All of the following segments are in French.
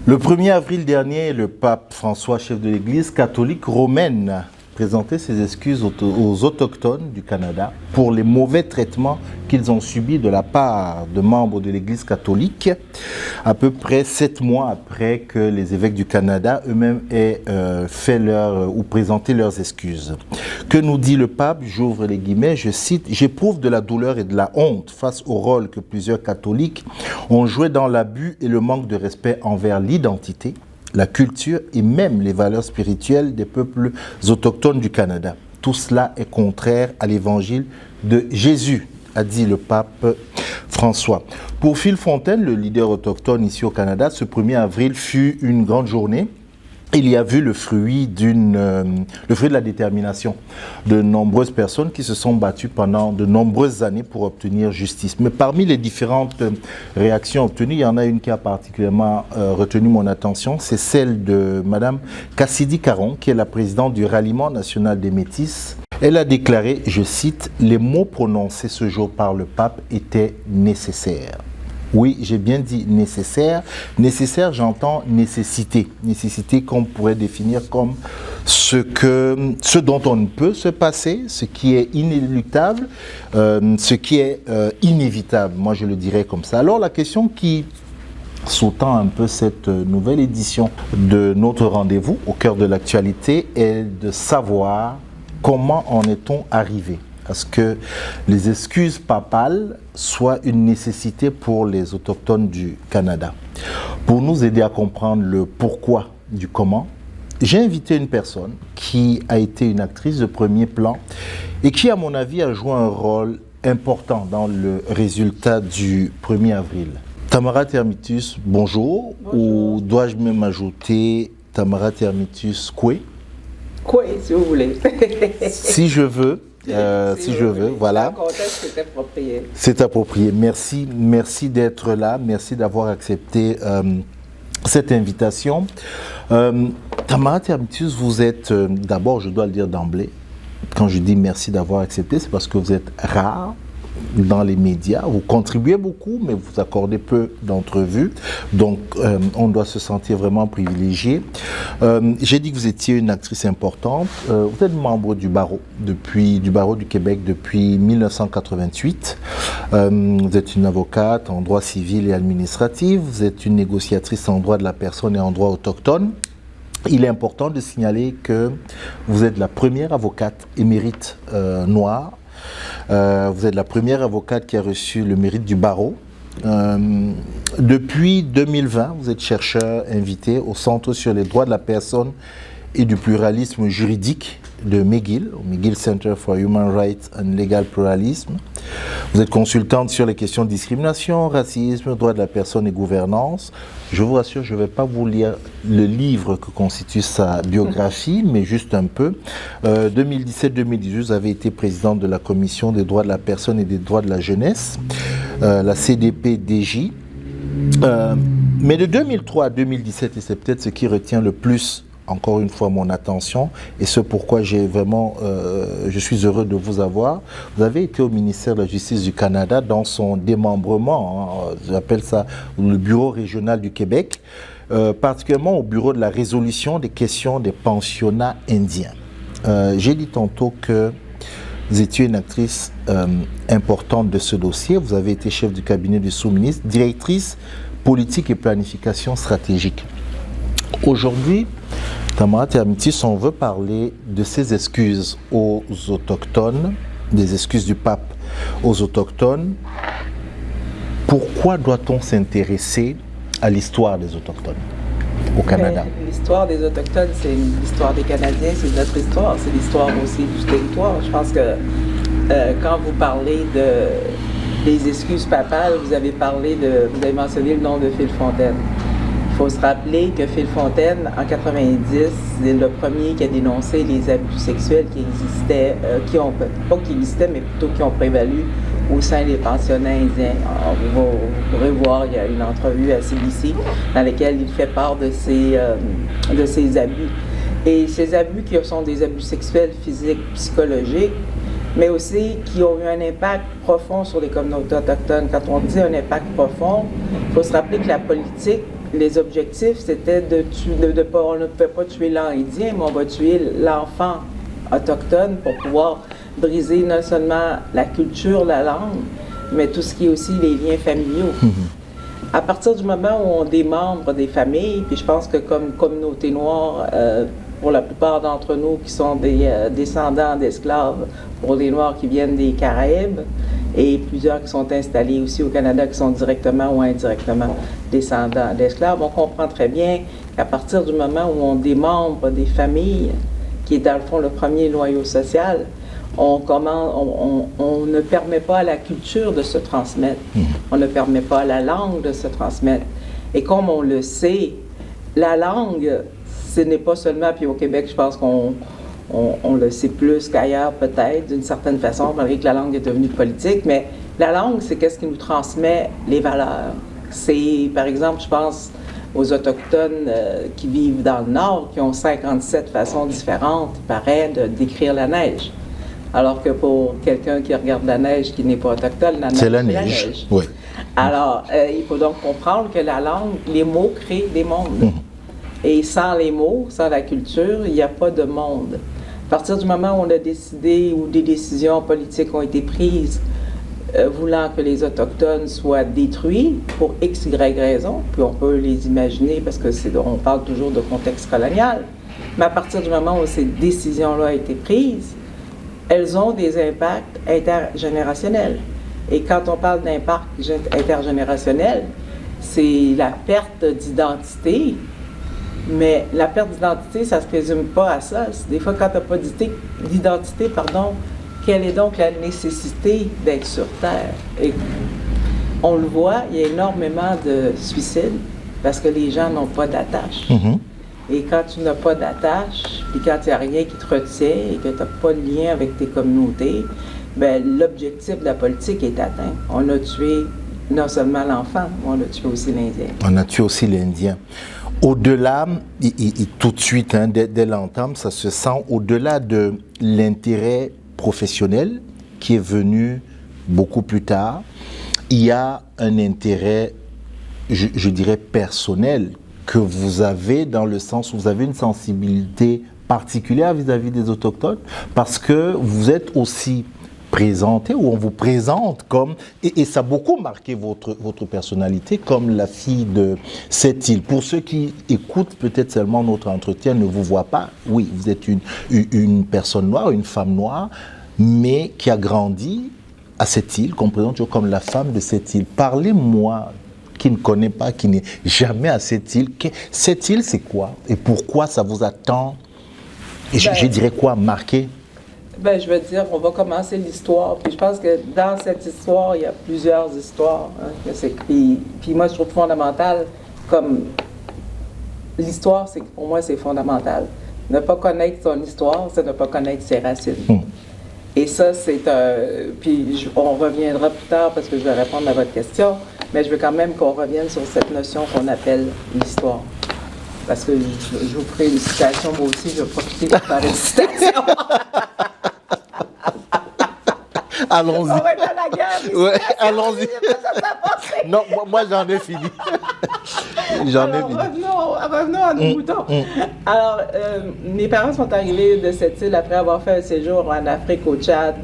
Le 1er avril dernier, le pape François, chef de l'Église catholique romaine, présentait ses excuses aux Autochtones du Canada pour les mauvais traitements qu'ils ont subis de la part de membres de l'Église catholique, à peu près 7 mois après que les évêques du Canada eux-mêmes aient présenté leurs excuses. Que nous dit le pape? J'ouvre les guillemets, je cite: « J'éprouve de la douleur et de la honte face au rôle que plusieurs catholiques ont joué dans l'abus et le manque de respect envers l'identité, la culture et même les valeurs spirituelles des peuples autochtones du Canada. Tout cela est contraire à l'évangile de Jésus, a dit le pape François. » Pour Phil Fontaine, le leader autochtone ici au Canada, ce 1er avril fut une grande journée. Il y a vu le fruit de la détermination de nombreuses personnes qui se sont battues pendant de nombreuses années pour obtenir justice. Mais parmi les différentes réactions obtenues, il y en a une qui a particulièrement retenu mon attention, c'est celle de Madame Cassidy Caron, qui est la présidente du Ralliement national des Métis. Elle a déclaré, je cite, « Les mots prononcés ce jour par le pape étaient nécessaires. » Oui, j'ai bien dit nécessaire. Nécessaire, j'entends nécessité. Nécessité qu'on pourrait définir comme ce dont on ne peut se passer, ce qui est inéluctable, ce qui est inévitable. Moi, je le dirais comme ça. Alors, la question qui sous-tend un peu cette nouvelle édition de notre rendez-vous au cœur de l'actualité est de savoir comment en est-on arrivé à ce que les excuses papales soient une nécessité pour les autochtones du Canada. Pour nous aider à comprendre le pourquoi du comment, j'ai invité une personne qui a été une actrice de premier plan et qui, à mon avis, a joué un rôle important dans le résultat du 1er avril. Tamara Termitus, bonjour. Ou dois-je même ajouter Tamara Termitus Koué? Koué, si vous voulez. Si je veux. Si je veux, voilà. C'est approprié. C'est approprié. Merci d'être là. Merci d'avoir accepté cette invitation. Tamara Termitus, vous êtes, d'abord, je dois le dire d'emblée, quand je dis merci d'avoir accepté, c'est parce que vous êtes rare dans les médias. Vous contribuez beaucoup, mais vous accordez peu d'entrevues. Donc, on doit se sentir vraiment privilégié. J'ai dit que vous étiez une actrice importante. Vous êtes membre du barreau du Québec depuis 1988. Vous êtes une avocate en droit civil et administratif. Vous êtes une négociatrice en droit de la personne et en droit autochtone. Il est important de signaler que vous êtes la première avocate émérite noire. Vous êtes la première avocate qui a reçu le mérite du barreau. Depuis 2020, vous êtes chercheur invité au Centre sur les droits de la personne et du pluralisme juridique de McGill, au McGill Center for Human Rights and Legal Pluralism. Vous êtes consultante sur les questions de discrimination, racisme, droits de la personne et gouvernance. Je vous rassure, je ne vais pas vous lire le livre que constitue sa biographie, mais juste un peu. 2017-2018, vous avez été présidente de la Commission des droits de la personne et des droits de la jeunesse, la CDP-DJ. Mais de 2003 à 2017, et c'est peut-être ce qui retient le plus encore une fois mon attention et ce pourquoi je suis heureux de vous avoir. Vous avez été au ministère de la Justice du Canada dans son démembrement, j'appelle ça le bureau régional du Québec, particulièrement au bureau de la résolution des questions des pensionnats indiens. J'ai dit tantôt que vous étiez une actrice importante de ce dossier. Vous avez été chef du cabinet du sous-ministre, directrice politique et planification stratégique. Aujourd'hui, Tamara Termitus, on veut parler de ces excuses aux Autochtones, des excuses du pape aux Autochtones. Pourquoi doit-on s'intéresser à l'histoire des Autochtones au Canada? L'histoire des Autochtones, c'est l'histoire des Canadiens, c'est notre histoire, c'est l'histoire aussi du territoire. Je pense que quand vous parlez des excuses papales, vous avez mentionné le nom de Phil Fontaine. Il faut se rappeler que Phil Fontaine, en 90, c'est le premier qui a dénoncé les abus sexuels qui existaient, mais plutôt qui ont prévalu au sein des pensionnats indiens. Alors, vous pourrez voir, il y a une entrevue à CBC dans laquelle il fait part de ces abus. Et ces abus qui sont des abus sexuels, physiques, psychologiques, mais aussi qui ont eu un impact profond sur les communautés autochtones. Quand on dit un impact profond, il faut se rappeler que la politique les objectifs, c'était on ne peut pas tuer l'Indien, mais on va tuer l'enfant autochtone pour pouvoir briser non seulement la culture, la langue, mais tout ce qui est aussi les liens familiaux. À partir du moment où on démembre des familles, puis je pense que comme communauté noire, pour la plupart d'entre nous qui sont des descendants d'esclaves, pour les Noirs qui viennent des Caraïbes, et plusieurs qui sont installés aussi au Canada, qui sont directement ou indirectement descendants d'esclaves, on comprend très bien qu'à partir du moment où on démembre des familles, qui est dans le fond le premier noyau social, on ne permet pas à la culture de se transmettre, on ne permet pas à la langue de se transmettre. Et comme on le sait, la langue, ce n'est pas seulement, puis au Québec, je pense qu'on le sait plus qu'ailleurs peut-être, d'une certaine façon, malgré que la langue est devenue politique, mais la langue, c'est qu'est-ce qui nous transmet les valeurs. C'est, par exemple, je pense aux Autochtones qui vivent dans le Nord, qui ont 57 façons différentes, il paraît, de décrire la neige. Alors que pour quelqu'un qui regarde la neige, qui n'est pas autochtone, la neige, c'est la neige. Oui. Alors, il faut donc comprendre que la langue, les mots créent des mondes. Et sans les mots, sans la culture, il n'y a pas de monde. À partir du moment où on a décidé, où des décisions politiques ont été prises, voulant que les Autochtones soient détruits pour X, Y raison, puis on peut les imaginer parce que on parle toujours de contexte colonial, mais à partir du moment où ces décisions-là ont été prises, elles ont des impacts intergénérationnels. Et quand on parle d'impact intergénérationnel, c'est la perte d'identité, mais la perte d'identité, ça ne se résume pas à ça. Des fois, quand tu n'as pas d'identité, quelle est donc la nécessité d'être sur Terre? Et on le voit, il y a énormément de suicides parce que les gens n'ont pas d'attache. Et quand tu n'as pas d'attache, puis quand il n'y a rien qui te retient et que tu n'as pas de lien avec tes communautés, bien, l'objectif de la politique est atteint. On a tué non seulement l'enfant, mais on a tué aussi l'Indien. On a tué aussi l'Indien. Au-delà, tout de suite, dès l'entame, ça se sent au-delà de l'intérêt professionnel qui est venu beaucoup plus tard, il y a un intérêt, je dirais, personnel que vous avez dans le sens où vous avez une sensibilité particulière vis-à-vis des Autochtones parce que vous êtes aussi présenté ou on vous présente comme, et ça a beaucoup marqué votre personnalité, comme la fille de cette île. Pour ceux qui écoutent peut-être seulement notre entretien, ne vous voient pas, oui, vous êtes une personne noire, une femme noire, mais qui a grandi à cette île, qu'on présente toujours comme la femme de cette île. Parlez-moi, qui ne connaît pas, qui n'est jamais à cette île, c'est quoi? Et pourquoi ça vous a tant, je dirais quoi, marqué? Ben, je veux dire, on va commencer l'histoire. Puis je pense que dans cette histoire, il y a plusieurs histoires. Puis moi, je trouve fondamental, comme l'histoire, pour moi, c'est fondamental. Ne pas connaître son histoire, c'est ne pas connaître ses racines. Et ça, c'est un... Puis on reviendra plus tard parce que je vais répondre à votre question, mais je veux quand même qu'on revienne sur cette notion qu'on appelle l'histoire. Parce que je vous ferai une citation, moi aussi, je vais profiter pour faire une citation. Allons-y. On va être à la guerre. Ouais, allons-y. Non, moi j'en ai fini. Revenons à nos moutons. Alors, mes parents sont arrivés de cette île après avoir fait un séjour en Afrique, au Tchad,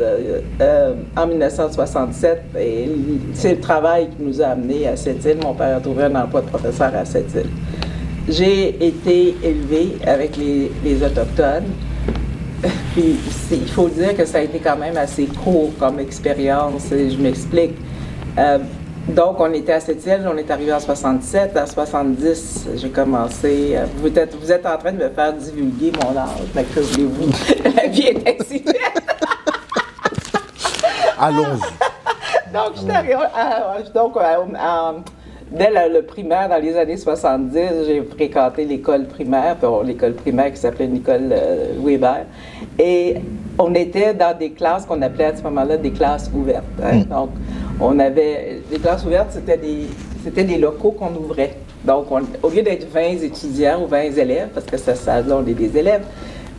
en 1967. Et c'est le travail qui nous a amenés à cette île. Mon père a trouvé un emploi de professeur à cette île. J'ai été élevée avec les Autochtones. Puis il faut dire que ça a été quand même assez court comme expérience, et je m'explique. Donc, on était à cette île, on est arrivé en 67. En 70, j'ai commencé... Vous êtes en train de me faire divulguer mon âge, mais que voulez-vous? La vie est ainsi faite. Allons-y. Donc, j'étais arrivée... Dès le primaire, dans les années 70, j'ai fréquenté l'école primaire, l'école primaire qui s'appelait l'école Weber. Et on était dans des classes qu'on appelait à ce moment-là des classes ouvertes. Donc, on avait... Les classes ouvertes, c'était des locaux qu'on ouvrait. Donc, au lieu d'être 20 étudiants ou 20 élèves, parce que ça, on est des élèves,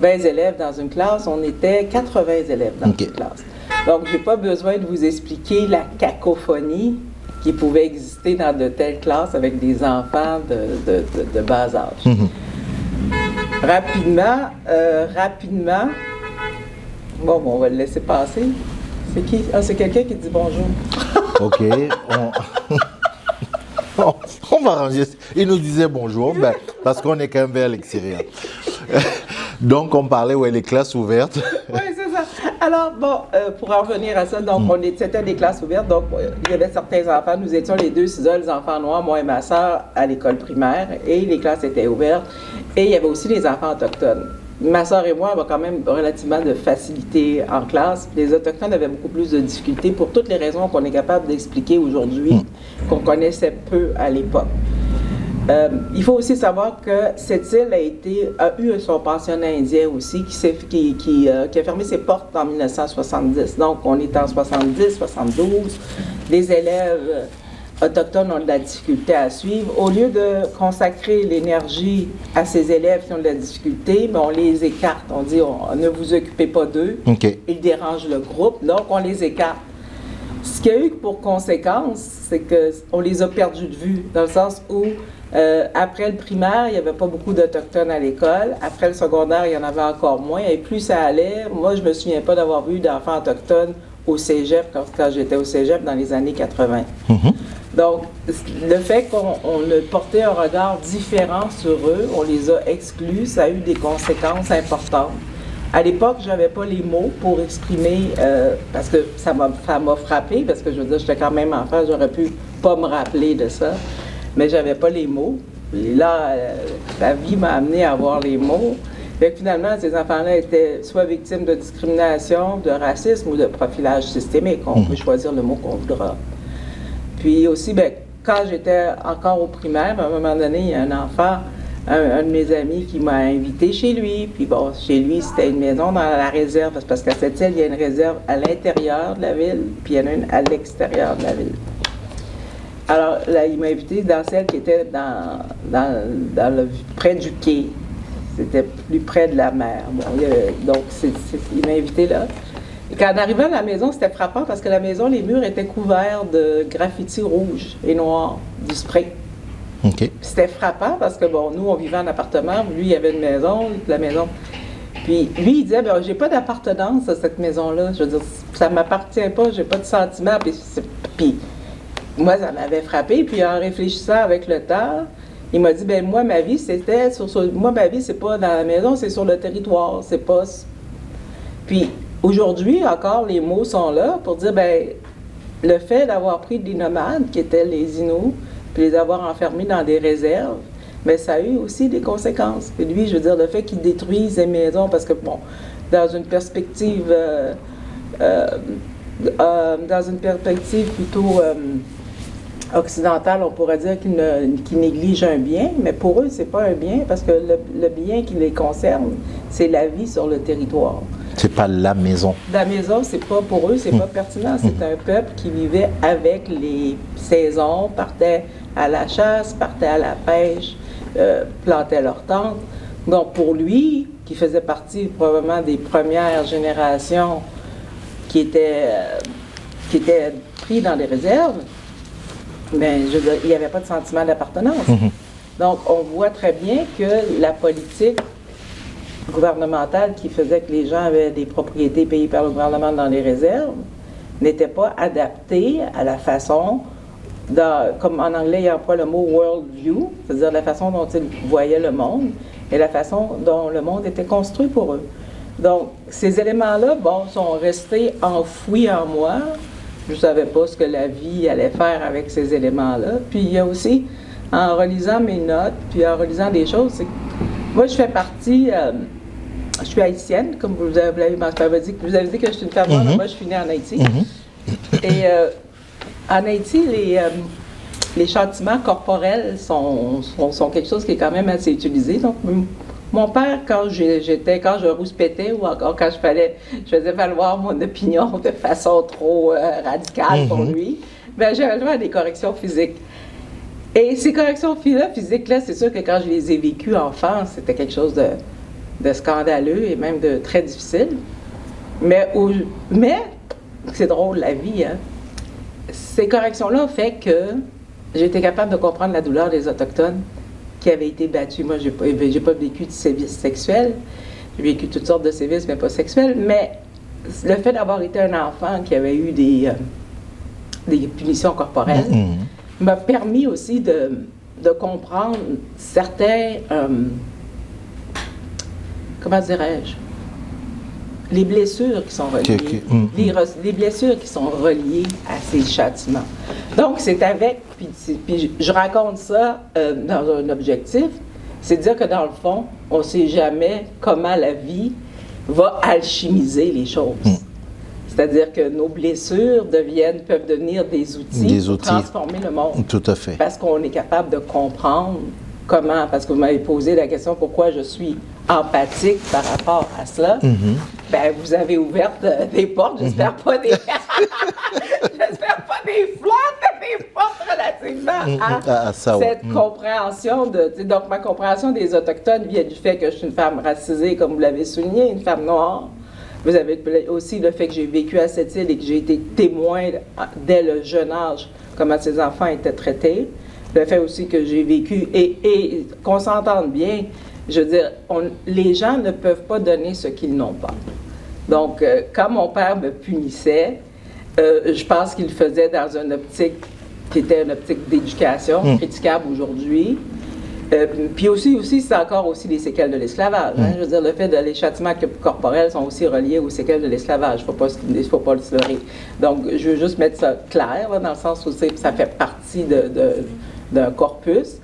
20 élèves dans une classe, on était 80 élèves dans une classe. Donc, je n'ai pas besoin de vous expliquer la cacophonie qui pouvait exister dans de telles classes avec des enfants de bas âge. Rapidement, bon, on va le laisser passer. C'est qui? Ah, c'est quelqu'un qui dit bonjour. OK. On va ranger. Il nous disait bonjour, parce qu'on est quand même vers l'extérieur. Donc, on parlait, les classes ouvertes. Oui, c'est ça. Alors, bon, pour en revenir à ça, donc, c'était des classes ouvertes. Donc, il y avait certains enfants. Nous étions les deux seuls enfants noirs, moi et ma soeur, à l'école primaire. Et les classes étaient ouvertes. Et il y avait aussi les enfants autochtones. Ma soeur et moi avons quand même relativement de facilité en classe. Les Autochtones avaient beaucoup plus de difficultés pour toutes les raisons qu'on est capable d'expliquer aujourd'hui, qu'on connaissait peu à l'époque. Il faut aussi savoir que cette île a eu son pensionnat indien aussi qui a fermé ses portes en 1970. Donc, on est en 70, 72. Les élèves autochtones ont de la difficulté à suivre. Au lieu de consacrer l'énergie à ces élèves qui ont de la difficulté, on les écarte. On dit, ne vous occupez pas d'eux. Okay. Ils dérangent le groupe, donc on les écarte. Ce qui a eu pour conséquence, c'est qu'on les a perdus de vue, dans le sens où, après le primaire, il n'y avait pas beaucoup d'Autochtones à l'école. Après le secondaire, il y en avait encore moins. Et plus ça allait, moi, je ne me souviens pas d'avoir vu d'enfants autochtones au cégep, quand j'étais au cégep dans les années 80. Donc, le fait qu'on a porté un regard différent sur eux, on les a exclus, ça a eu des conséquences importantes. À l'époque, je n'avais pas les mots pour exprimer, parce que ça m'a frappé, parce que je veux dire, j'étais quand même enfant, j'aurais pu pas me rappeler de ça, mais j'avais pas les mots. Et là, la vie m'a amené à avoir les mots. Fait que finalement, ces enfants-là étaient soit victimes de discrimination, de racisme ou de profilage systémique. On peut choisir le mot qu'on voudra. Puis aussi, quand j'étais encore au primaire, à un moment donné, il y a un enfant, un de mes amis qui m'a invité chez lui. Puis bon, chez lui, c'était une maison dans la réserve, parce qu'à cette île, il y a une réserve à l'intérieur de la ville, puis il y en a une à l'extérieur de la ville. Alors là, il m'a invité dans celle qui était près du quai. C'était plus près de la mer. Bon, donc, il m'a invité là. Et quand on arrivait à la maison, c'était frappant parce que la maison, les murs étaient couverts de graffitis rouges et noirs, du spray. Okay. C'était frappant parce que, bon, nous, on vivait en appartement. Lui, il avait une maison, la maison. Puis lui, il disait, j'ai pas d'appartenance à cette maison-là. Je veux dire, ça m'appartient pas, j'ai pas de sentiment. Puis moi, ça m'avait frappé. Puis en réfléchissant avec le temps, il m'a dit, moi, ma vie, c'était ma vie, c'est pas dans la maison, c'est sur le territoire, c'est pas... Puis, aujourd'hui, encore, les mots sont là pour dire, le fait d'avoir pris des nomades, qui étaient les Inuits, puis les avoir enfermés dans des réserves, ça a eu aussi des conséquences. Puis lui, je veux dire, le fait qu'ils détruisent les maisons, parce que, bon, dans une perspective plutôt... occidentale, on pourrait dire qu'ils négligent un bien, mais pour eux, c'est pas un bien, parce que le bien qui les concerne, c'est la vie sur le territoire. C'est pas la maison. La maison, c'est pas pour eux, c'est pas pertinent. C'est un peuple qui vivait avec les saisons, partait à la chasse, partait à la pêche, plantait leurs tentes. Donc pour lui, qui faisait partie probablement des premières générations qui étaient pris dans des réserves, il n'y avait pas de sentiment d'appartenance. Donc, on voit très bien que la politique gouvernementale qui faisait que les gens avaient des propriétés payées par le gouvernement dans les réserves n'était pas adaptée à la façon, comme en anglais, il emploie le mot « world view », c'est-à-dire la façon dont ils voyaient le monde et la façon dont le monde était construit pour eux. Donc, ces éléments-là, sont restés enfouis en moi. Je ne savais pas ce que la vie allait faire avec ces éléments-là. Puis il y a aussi, en relisant mes notes, puis en relisant des choses, c'est que moi je fais partie, je suis haïtienne, comme vous avez dit que je suis une femme noire, mais moi je suis née en Haïti. Et en Haïti, les châtiments corporels sont quelque chose qui est quand même assez utilisé. Donc, mon père, quand je rouspétais ou encore quand je faisais valoir mon opinion de façon trop radicale pour lui, j'avais le droit à des corrections physiques. Et ces corrections physiques-là, c'est sûr que quand je les ai vécues enfant, c'était quelque chose de scandaleux et même de très difficile. Mais c'est drôle, la vie, hein? ces corrections-là ont fait que j'ai été capable de comprendre la douleur des Autochtones qui avaient été battus. Moi, j'ai pas vécu de sévices sexuels. J'ai vécu toutes sortes de sévices, mais pas sexuels. Mais le fait d'avoir été un enfant qui avait eu des punitions corporelles m'a permis aussi de comprendre certains, comment dirais-je, les blessures qui sont reliées, les blessures qui sont reliées à ces châtiments. Donc, c'est avec, puis je raconte ça dans un objectif, c'est de dire que dans le fond, on ne sait jamais comment la vie va alchimiser les choses. C'est-à-dire que nos blessures peuvent devenir des outils pour transformer le monde. Tout à fait. Parce qu'on est capable de comprendre comment, parce que vous m'avez posé la question pourquoi je suis empathique par rapport à cela. Ben, vous avez ouvert des portes, j'espère pas des j'espère pas des flottes, mais des portes relativement à ça, cette compréhension donc ma compréhension des Autochtones vient du fait que je suis une femme racisée, comme vous l'avez souligné, une femme noire. Vous avez aussi le fait que j'ai vécu à cette île et que j'ai été témoin dès le jeune âge comment ces enfants étaient traités. Le fait aussi que j'ai vécu, et qu'on s'entende bien, je veux dire, les gens ne peuvent pas donner ce qu'ils n'ont pas. Donc, quand mon père me punissait, je pense qu'il le faisait dans une optique qui était une optique d'éducation, critiquable aujourd'hui. Puis aussi c'est encore aussi les séquelles de l'esclavage. Je veux dire, le fait de les châtiments corporels sont aussi reliés aux séquelles de l'esclavage. Il ne faut pas le leurrer. Donc, je veux juste mettre ça clair, là, dans le sens où ça fait partie d'un corpus.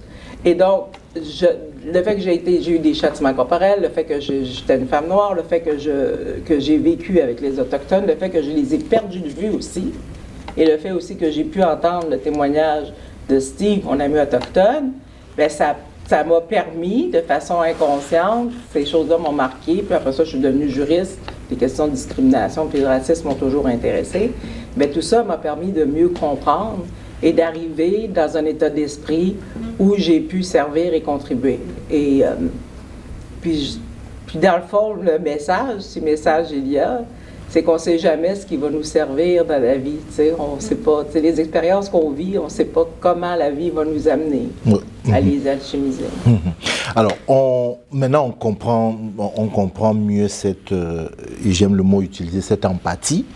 Et donc, le fait que j'ai eu des châtiments corporels, le fait que j'étais une femme noire, le fait que j'ai vécu avec les Autochtones, le fait que je les ai perdus de vue aussi, et le fait aussi que j'ai pu entendre le témoignage de Steve, mon ami autochtone, bien, ça m'a permis, de façon inconsciente, ces choses-là m'ont marqué, puis après ça, je suis devenue juriste, les questions de discrimination puis de racisme m'ont toujours intéressée, mais tout ça m'a permis de mieux comprendre et d'arriver dans un état d'esprit où j'ai pu servir et contribuer. Et puis dans le fond, le message, si message il y a, c'est qu'on ne sait jamais ce qui va nous servir dans la vie. On ne sait pas. Les expériences qu'on vit, on ne sait pas comment la vie va nous amener à les alchimiser. Alors, maintenant, on comprend mieux cette, et j'aime le mot utilisé, cette empathie.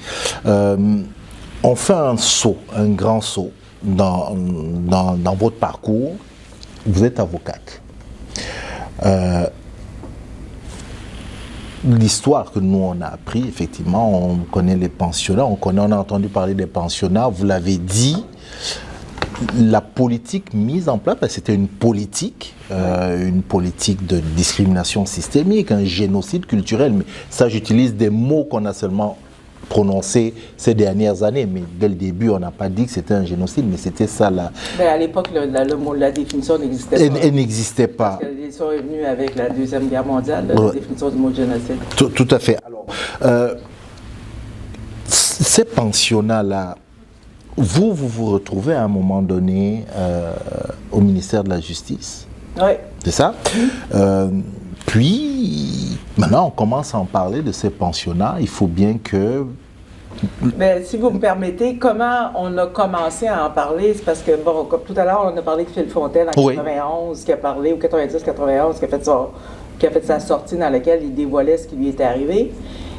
On fait un saut, un grand saut dans votre parcours. Vous êtes avocate. L'histoire que nous on a appris, effectivement, on connaît les pensionnats, on a entendu parler des pensionnats, vous l'avez dit, la politique mise en place, c'était une politique de discrimination systémique, un génocide culturel, mais ça j'utilise des mots qu'on a seulement prononcés ces dernières années, mais dès le début on n'a pas dit que c'était un génocide, mais c'était ça là. À l'époque la définition n'existait pas. Elle n'existait pas. Parce qu'ils sont venus avec la Deuxième Guerre mondiale, la définition du mot génocide. Tout à fait. Alors, ces pensionnats-là, vous retrouvez à un moment donné au ministère de la Justice. Oui. C'est ça? Puis, maintenant, on commence à en parler de ces pensionnats. Il faut bien que... Mais si vous me permettez, comment on a commencé à en parler? C'est parce que, bon, comme tout à l'heure, on a parlé de Phil Fontaine en 91, qui a parlé, ou 90-91, qui a fait sa sortie dans laquelle il dévoilait ce qui lui était arrivé.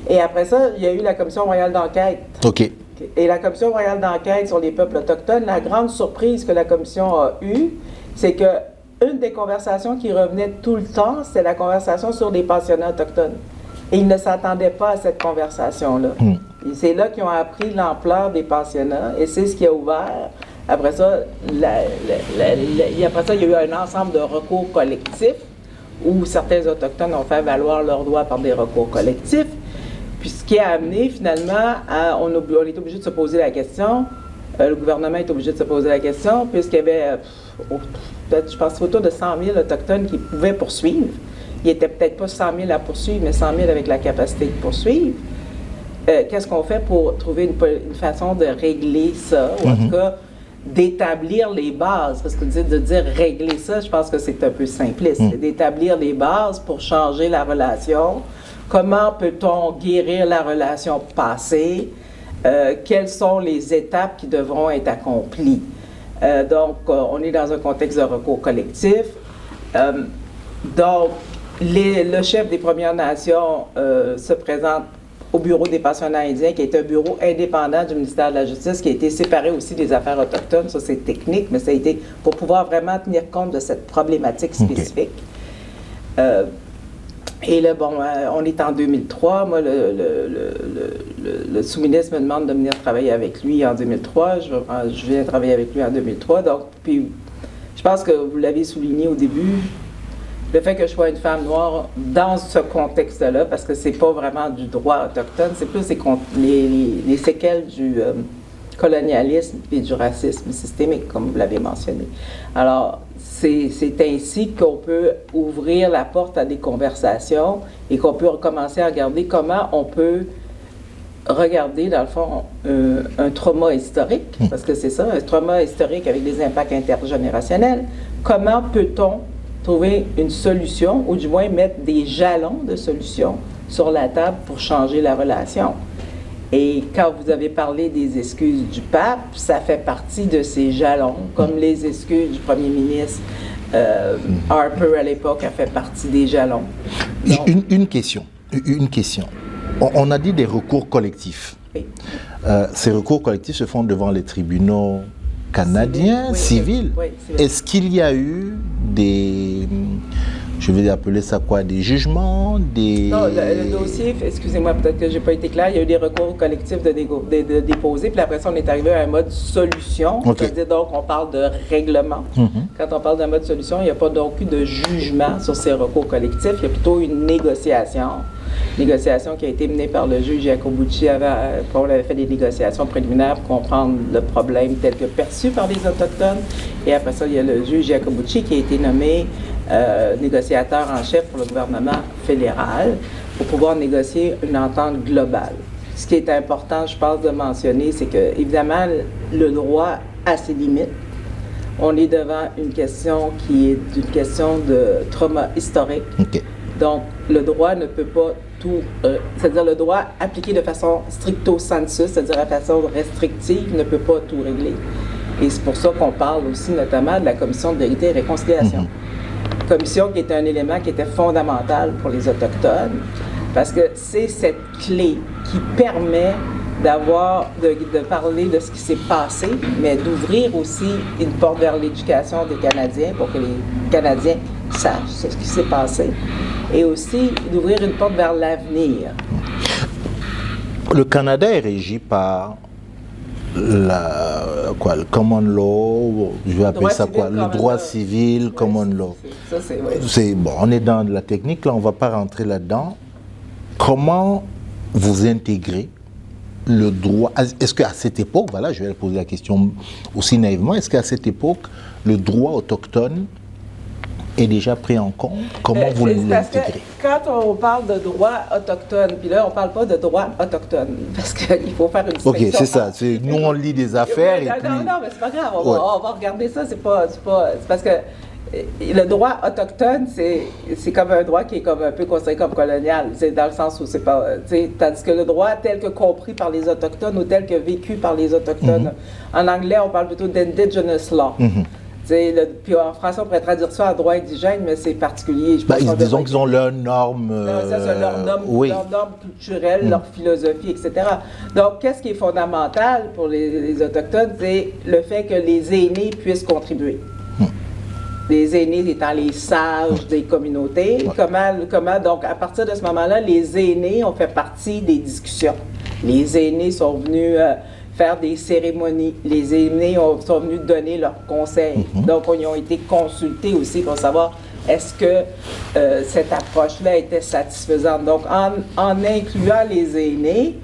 Et après ça, il y a eu la Commission royale d'enquête. OK. Et la Commission royale d'enquête sur les peuples autochtones, la grande surprise que la Commission a eue, c'est que une des conversations qui revenait tout le temps, c'est la conversation sur les pensionnats autochtones. Et ils ne s'attendaient pas à cette conversation-là. Et c'est là qu'ils ont appris l'ampleur des pensionnats, et c'est ce qui a ouvert. Après ça, il y a eu un ensemble de recours collectifs où certains Autochtones ont fait valoir leurs droits par des recours collectifs. Puis ce qui a amené finalement on est obligé de se poser la question, le gouvernement est obligé de se poser la question, puisqu'il y avait, peut-être, je pense, autour de 100 000 Autochtones qui pouvaient poursuivre. Il n'était peut-être pas 100 000 à poursuivre, mais 100 000 avec la capacité de poursuivre. Qu'est-ce qu'on fait pour trouver une façon de régler ça, ou en tout cas d'établir les bases? Parce que de dire régler ça, je pense que c'est un peu simpliste. C'est d'établir les bases pour changer la relation. Comment peut-on guérir la relation passée? quelles sont les étapes qui devront être accomplies. Donc, on est dans un contexte de recours collectif. Donc, le chef des Premières Nations se présente au Bureau des pensionnats indiens, qui est un bureau indépendant du ministère de la Justice, qui a été séparé aussi des affaires autochtones. Ça, c'est technique, mais ça a été pour pouvoir vraiment tenir compte de cette problématique spécifique. Et là, bon, on est en 2003. Moi, le sous-ministre me demande de venir travailler avec lui en 2003. Je viens travailler avec lui en 2003. Donc, puis, je pense que vous l'avez souligné au début, le fait que je sois une femme noire dans ce contexte-là, parce que c'est pas vraiment du droit autochtone, c'est plus les séquelles du colonialisme et du racisme systémique, comme vous l'avez mentionné. Alors, c'est ainsi qu'on peut ouvrir la porte à des conversations et qu'on peut recommencer à regarder comment on peut regarder, dans le fond, un trauma historique, parce que c'est ça, un trauma historique avec des impacts intergénérationnels. Comment peut-on trouver une solution, ou du moins mettre des jalons de solution sur la table pour changer la relation? Et quand vous avez parlé des excuses du pape, ça fait partie de ces jalons, comme les excuses du premier ministre Harper à l'époque a fait partie des jalons. Donc, une question. On a dit des recours collectifs. Oui. Ces recours collectifs se font devant les tribunaux canadiens, civils. Oui, est-ce qu'il y a eu des, je vais appeler ça quoi, des jugements, des... Non, le dossier, excusez-moi, peut-être que je n'ai pas été clair, il y a eu des recours collectifs de déposer, puis après ça, on est arrivé à un mode solution, c'est-à-dire donc on parle de règlement. Quand on parle d'un mode solution, il n'y a pas donc eu de jugement sur ces recours collectifs, il y a plutôt une négociation qui a été menée par le juge Iacobucci avant qu'on avait fait des négociations préliminaires pour comprendre le problème tel que perçu par les Autochtones. Et après ça, il y a le juge Iacobucci qui a été nommé négociateur en chef pour le gouvernement fédéral pour pouvoir négocier une entente globale. Ce qui est important, je pense, de mentionner, c'est que, évidemment, le droit a ses limites. On est devant une question qui est une question de trauma historique. Donc, le droit ne peut pas tout, c'est-à-dire le droit appliqué de façon stricto sensu, c'est-à-dire de façon restrictive, ne peut pas tout régler. Et c'est pour ça qu'on parle aussi notamment de la Commission de vérité et réconciliation. Commission qui est un élément qui était fondamental pour les Autochtones, parce que c'est cette clé qui permet de parler de ce qui s'est passé, mais d'ouvrir aussi une porte vers l'éducation des Canadiens pour que les Canadiens sachent ce qui s'est passé, et aussi d'ouvrir une porte vers l'avenir. Le Canada est régi par le common law, je vais appeler ça quoi, le droit civil, common law. Bon, on est dans la technique, là on ne va pas rentrer là-dedans. Comment vous intégrez le droit, est-ce qu'à cette époque, voilà, je vais poser la question aussi naïvement, est-ce qu'à cette époque, le droit autochtone est déjà pris en compte? Comment vous l'intégrez? Quand on parle de droit autochtone, puis là, on ne parle pas de droit autochtone, parce qu'il faut faire une distinction. OK, c'est ça. Nous, on lit des affaires et puis... Non, mais c'est pas grave. On va regarder ça. C'est parce que le droit autochtone, c'est comme un droit qui est comme un peu considéré comme colonial. C'est dans le sens où c'est pas... Tandis que le droit tel que compris par les Autochtones ou tel que vécu par les Autochtones, en anglais, on parle plutôt d'indigenous law. Puis en français, on pourrait traduire ça en droit indigène, mais c'est particulier. Disons qu'ils ont leurs normes... leurs normes culturelles, leur philosophie, etc. Donc, qu'est-ce qui est fondamental pour les Autochtones? C'est le fait que les aînés puissent contribuer. Les aînés étant les sages des communautés. Comment, donc, à partir de ce moment-là, les aînés ont fait partie des discussions. Les aînés sont venus... faire des cérémonies. Les aînés sont venus donner leurs conseils. Donc, ils ont été consultés aussi pour savoir est-ce que cette approche-là était satisfaisante. Donc, en incluant les aînés,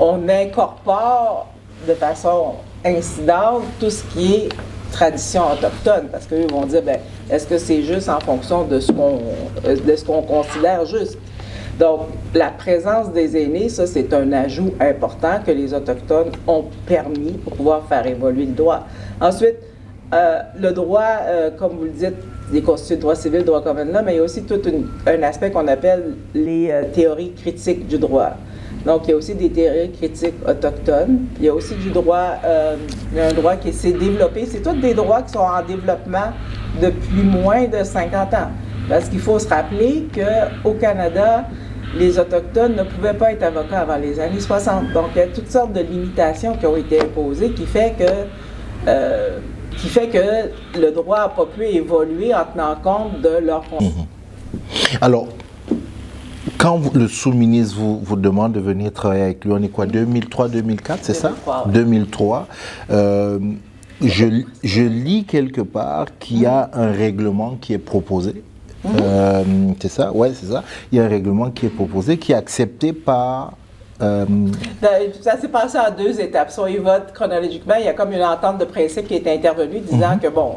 on incorpore de façon incidente tout ce qui est tradition autochtone, parce qu'eux vont dire, est-ce que c'est juste en fonction de ce qu'on considère juste? Donc, la présence des aînés, ça, c'est un ajout important que les Autochtones ont permis pour pouvoir faire évoluer le droit. Ensuite, le droit, comme vous le dites, il est constitué de droit civil, droit commun, mais il y a aussi tout un aspect qu'on appelle les théories critiques du droit. Donc, il y a aussi des théories critiques autochtones. Il y a aussi du droit, il y a un droit qui s'est développé. C'est tous des droits qui sont en développement depuis moins de 50 ans. Parce qu'il faut se rappeler qu'au Canada, les Autochtones ne pouvaient pas être avocats avant les années 60. Donc, il y a toutes sortes de limitations qui ont été imposées qui fait que le droit n'a pas pu évoluer en tenant compte de leur conditions. Alors, quand le sous-ministre vous demande de venir travailler avec lui, on est quoi, 2003-2004, c'est ça? 2003. Je lis quelque part qu'il y a un règlement qui est proposé. C'est ça? Oui, c'est ça. Il y a un règlement qui est proposé, qui est accepté par... Ça s'est passé en 2 étapes. Si on y vote chronologiquement, il y a comme une entente de principe qui est intervenue disant que, bon,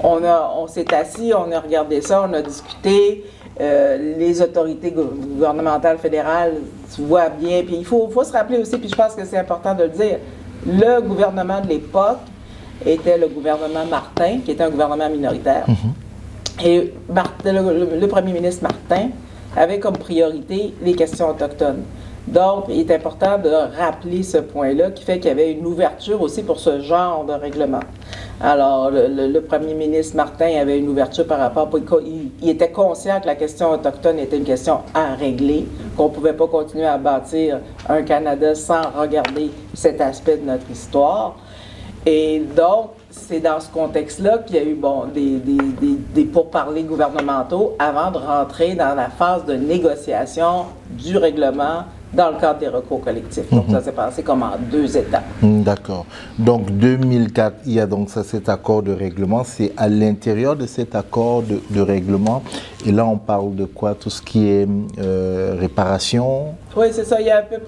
on s'est assis, on a regardé ça, on a discuté, les autorités gouvernementales fédérales voient bien, puis il faut se rappeler aussi, puis je pense que c'est important de le dire, le gouvernement de l'époque était le gouvernement Martin, qui était un gouvernement minoritaire. Et le premier ministre Martin avait comme priorité les questions autochtones. Donc, il est important de rappeler ce point-là, qui fait qu'il y avait une ouverture aussi pour ce genre de règlement. Alors, le premier ministre Martin avait une ouverture par rapport... Il était conscient que la question autochtone était une question à régler, qu'on ne pouvait pas continuer à bâtir un Canada sans regarder cet aspect de notre histoire. Et donc, c'est dans ce contexte-là qu'il y a eu des pourparlers gouvernementaux avant de rentrer dans la phase de négociation du règlement dans le cadre des recours collectifs. Donc, ça s'est passé comme en 2 étapes. D'accord. Donc, 2004, il y a donc cet accord de règlement. C'est à l'intérieur de cet accord de règlement. Et là, on parle de quoi? Tout ce qui est réparation? Oui, c'est ça. Il y a à peu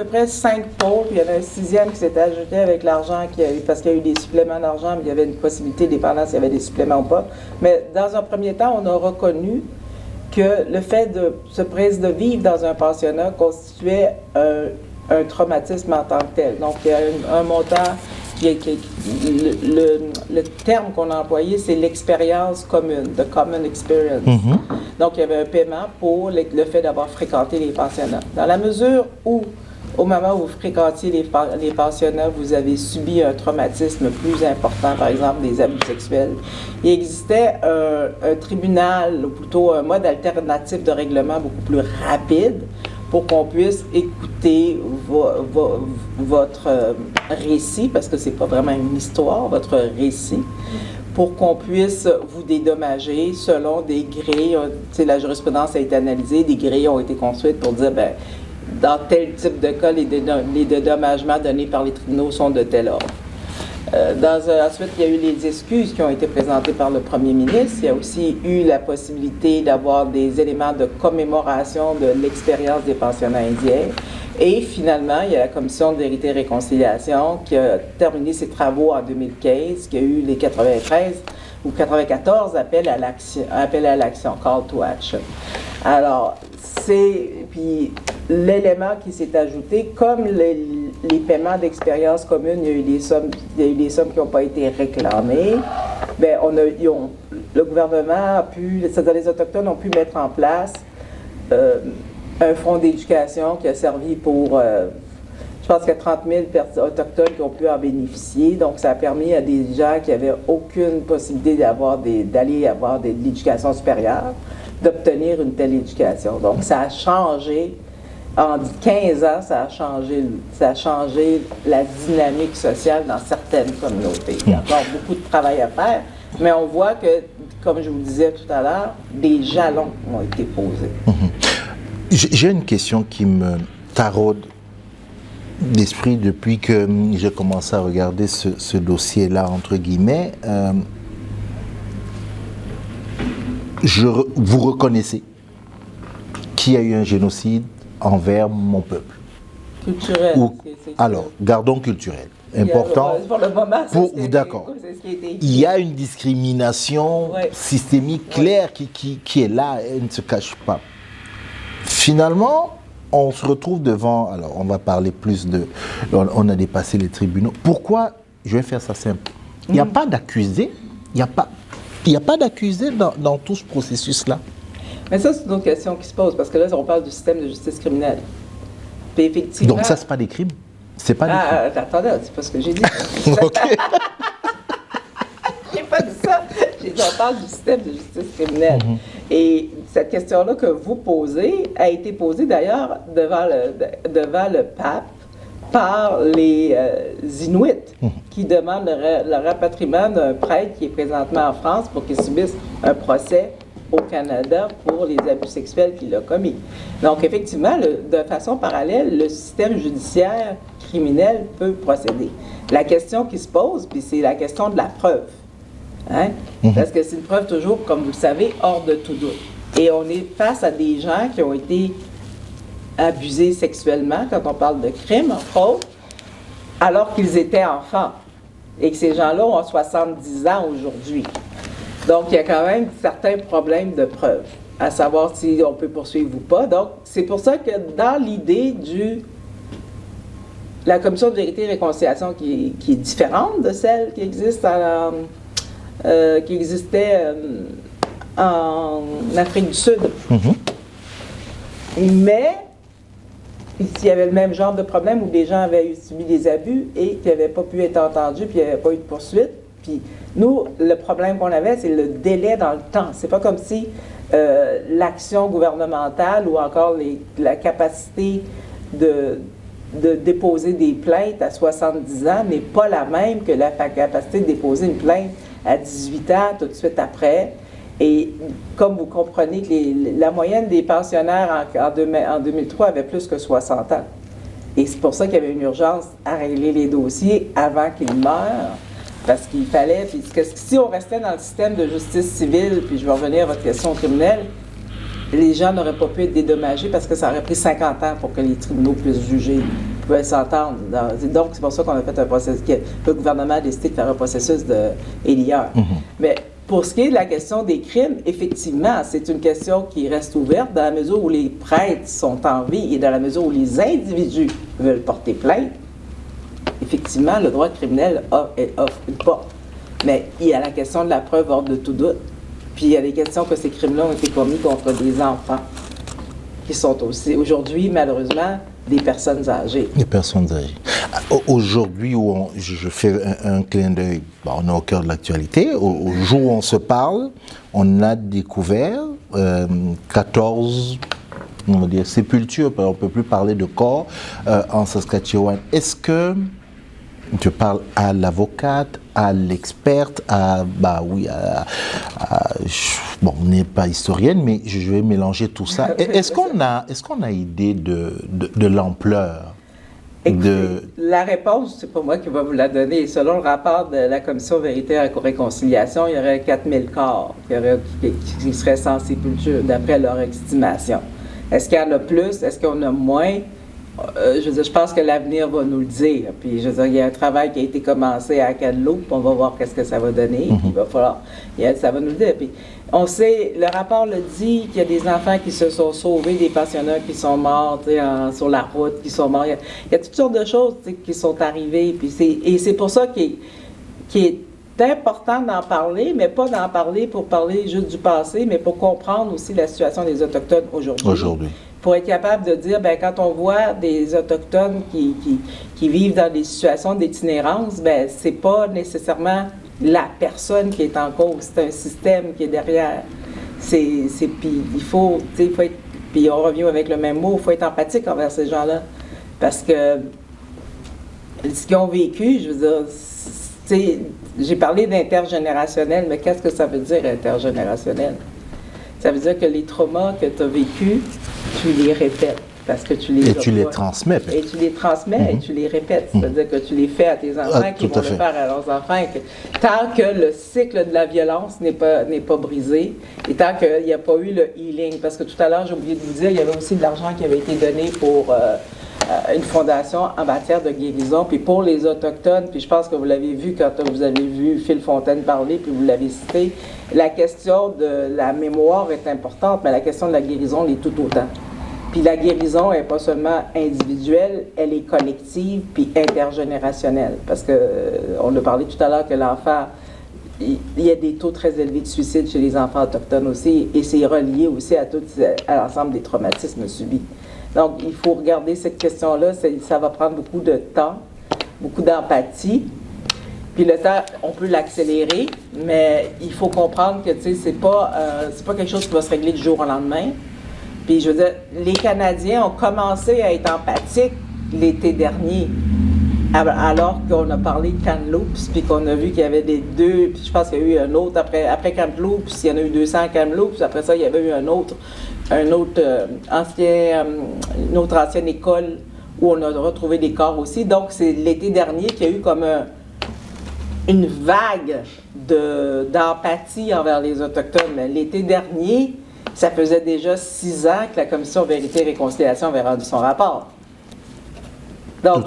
près 5 pôles. Il y en a un 6e qui s'est ajouté avec l'argent qu'il y a eu, parce qu'il y a eu des suppléments d'argent, mais il y avait une possibilité, dépendant s'il y avait des suppléments ou pas. Mais dans un premier temps, on a reconnu que le fait de vivre dans un pensionnat constituait un traumatisme en tant que tel. Donc, il y a un montant le terme qu'on a employé, c'est l'expérience commune, the common experience. Donc, il y avait un paiement pour le fait d'avoir fréquenté les pensionnats. Dans la mesure où, au moment où vous fréquentiez les pensionnats, vous avez subi un traumatisme plus important, par exemple des abus sexuels, il existait un tribunal, ou plutôt un mode alternatif de règlement beaucoup plus rapide pour qu'on puisse écouter votre récit, parce que c'est pas vraiment une histoire, votre récit, pour qu'on puisse vous dédommager selon des grilles. La jurisprudence a été analysée, des grilles ont été construites pour dire, ben, dans tel type de cas, les dédommagements donnés par les tribunaux sont de tel ordre. Ensuite, il y a eu les excuses qui ont été présentées par le premier ministre. Il y a aussi eu la possibilité d'avoir des éléments de commémoration de l'expérience des pensionnats indiens. Et finalement, il y a la Commission de vérité et réconciliation qui a terminé ses travaux en 2015, qui a eu les 93 ou 94 appels à l'action, call to action. Alors, puis l'élément qui s'est ajouté, comme les paiements d'expérience commune, il y a eu des sommes qui n'ont pas été réclamées, bien, le gouvernement a pu, c'est-à-dire les Autochtones ont pu mettre en place un fonds d'éducation qui a servi pour, je pense qu'il y a 30 000 Autochtones qui ont pu en bénéficier. Donc, ça a permis à des gens qui n'avaient aucune possibilité d'aller avoir de l'éducation supérieure, d'obtenir une telle éducation. Donc, ça a changé, en 15 ans, ça a changé la dynamique sociale dans certaines communautés. Il y a encore beaucoup de travail à faire, mais on voit que, comme je vous le disais tout à l'heure, des jalons ont été posés. J'ai une question qui me taraude d'esprit depuis que j'ai commencé à regarder ce dossier-là, entre guillemets. Vous reconnaissez qu'il y a eu un génocide envers mon peuple. Culturel. Alors, gardons culturel. Important. Pour le moment, d'accord. Il y a une discrimination systémique claire qui est là, elle ne se cache pas. Finalement, on se retrouve devant, alors on va parler plus on a dépassé les tribunaux. Pourquoi, je vais faire ça simple, il n'y a pas d'accusé, il n'y a pas d'accusé dans tout ce processus-là. Mais ça, c'est une autre question qui se pose, parce que là, on parle du système de justice criminelle. Puis effectivement... Donc ça, c'est pas des crimes? C'est pas des crimes? Attendez, c'est pas ce que j'ai dit. OK. J'ai pas dit ça. J'ai dit, on parle du système de justice criminelle. Et cette question-là que vous posez a été posée d'ailleurs devant le pape par les Inuits qui demandent le rapatriement d'un prêtre qui est présentement en France pour qu'il subisse un procès au Canada pour les abus sexuels qu'il a commis. Donc, effectivement, de façon parallèle, le système judiciaire criminel peut procéder. La question qui se pose, puis c'est la question de la preuve. Hein? Parce que c'est une preuve toujours, comme vous le savez, hors de tout doute. Et on est face à des gens qui ont été abusés sexuellement, quand on parle de crimes, entre autres, alors qu'ils étaient enfants. Et que ces gens-là ont 70 ans aujourd'hui. Donc, il y a quand même certains problèmes de preuve, à savoir si on peut poursuivre ou pas. Donc, c'est pour ça que dans l'idée la commission de vérité et réconciliation qui est différente de celle qui existe qui existait en Afrique du Sud. Mais s'il y avait le même genre de problème où des gens avaient subi des abus et qui n'avaient pas pu être entendus, puis il n'y avait pas eu de poursuite, puis nous, le problème qu'on avait, c'est le délai dans le temps. C'est pas comme si l'action gouvernementale ou encore la capacité de déposer des plaintes à 70 ans n'est pas la même que la capacité de déposer une plainte à 18 ans tout de suite après. Et comme vous comprenez que la moyenne des pensionnaires en 2003 avait plus que 60 ans. Et c'est pour ça qu'il y avait une urgence à régler les dossiers avant qu'ils meurent. Parce qu'il fallait, puis si on restait dans le système de justice civile, puis je vais revenir à votre question criminelle, les gens n'auraient pas pu être dédommagés parce que ça aurait pris 50 ans pour que les tribunaux puissent juger, pouvaient s'entendre. Donc, c'est pour ça qu'on a fait un processus, que le gouvernement a décidé de faire un processus de Eliar. Mais pour ce qui est de la question des crimes, effectivement, c'est une question qui reste ouverte dans la mesure où les prêtres sont en vie et dans la mesure où les individus veulent porter plainte. Effectivement, le droit criminel offre une porte. Mais il y a la question de la preuve hors de tout doute. Puis il y a des questions que ces crimes-là ont été commis contre des enfants, qui sont aussi, aujourd'hui, malheureusement, des personnes âgées. Des personnes âgées. Aujourd'hui, je fais un clin d'œil, on est au cœur de l'actualité, au jour où on se parle, on a découvert 14 on va dire, sépultures, on ne peut plus parler de corps en Saskatchewan. Est-ce que je parle à l'avocate, à l'experte, bon, on n'est pas historienne, mais je vais mélanger tout ça. Est-ce qu'on a idée de l'ampleur? Écoutez, la réponse, c'est pas moi qui va vous la donner. Selon le rapport de la Commission vérité et réconciliation, il y aurait 4000 corps qui seraient sans sépulture, d'après leur estimation. Est-ce qu'il y en a plus? Est-ce qu'il y en a moins? Je veux dire, je pense que l'avenir va nous le dire. Puis, je veux dire, il y a un travail qui a été commencé à Kamloops, on va voir qu'est-ce que ça va donner. Puis, il va falloir, ça va nous le dire. Puis, on sait, le rapport le dit, qu'il y a des enfants qui se sont sauvés, des pensionnats qui sont morts sur la route, qui sont morts. Il y a toutes sortes de choses qui sont arrivées. Puis et c'est pour ça qu'il est important d'en parler, mais pas d'en parler pour parler juste du passé, mais pour comprendre aussi la situation des Autochtones aujourd'hui. Pour être capable de dire, bien, quand on voit des Autochtones qui vivent dans des situations d'itinérance, bien, c'est pas nécessairement la personne qui est en cause, c'est un système qui est derrière. Puis il faut être, puis on revient avec le même mot, il faut être empathique envers ces gens-là. Parce que ce qu'ils ont vécu, je veux dire, j'ai parlé d'intergénérationnel, mais qu'est-ce que ça veut dire intergénérationnel? Ça veut dire que les traumas que tu as vécus, tu les répètes. Parce que tu les transmets. Et tu les transmets et tu les répètes. C'est-à-dire que tu les fais à tes enfants qui vont le faire à leurs enfants. Tant que le cycle de la violence n'est pas brisé et tant qu'il n'y a pas eu le healing. Parce que tout à l'heure, j'ai oublié de vous dire, il y avait aussi de l'argent qui avait été donné pour une fondation en matière de guérison. Puis pour les Autochtones, puis je pense que vous l'avez vu quand vous avez vu Phil Fontaine parler, puis vous l'avez cité, la question de la mémoire est importante, mais la question de la guérison l'est tout autant. Puis la guérison n'est pas seulement individuelle, elle est collective puis intergénérationnelle. Parce que on a parlé tout à l'heure que l'enfant, il y a des taux très élevés de suicide chez les enfants autochtones aussi, et c'est relié aussi à l'ensemble des traumatismes subis. Donc, il faut regarder cette question-là. Ça va prendre beaucoup de temps, beaucoup d'empathie. Puis le temps, on peut l'accélérer, mais il faut comprendre que, tu sais, c'est pas quelque chose qui va se régler du jour au lendemain. Puis, je veux dire, les Canadiens ont commencé à être empathiques l'été dernier, alors qu'on a parlé de Kamloops, puis qu'on a vu qu'il y avait des deux, puis je pense qu'il y a eu un autre, après Kamloops, il y en a eu 200 Kamloops, après ça, il y avait eu une autre ancienne école où on a retrouvé des corps aussi. Donc, c'est l'été dernier qu'il y a eu comme une vague d'empathie envers les Autochtones. Mais l'été dernier, ça faisait déjà 6 ans que la Commission Vérité et Réconciliation avait rendu son rapport. Donc,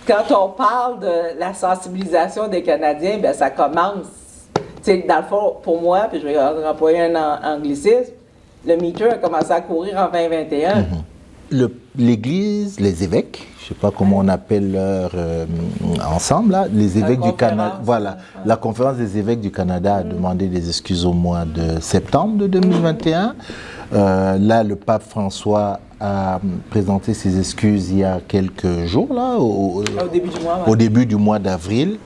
quand on parle de la sensibilisation des Canadiens, bien, ça commence. Tu sais, dans le fond, pour moi, puis je vais employer un anglicisme, le MeToo a commencé à courir en 2021. L'Église, les évêques, je ne sais pas comment on appelle leur ensemble, là, les évêques du Canada, voilà, la conférence des évêques du Canada a demandé des excuses au mois de septembre de 2021. Là, le pape François a présenté ses excuses il y a quelques jours, là, au début du mois. Ouais. Au début du mois d'avril.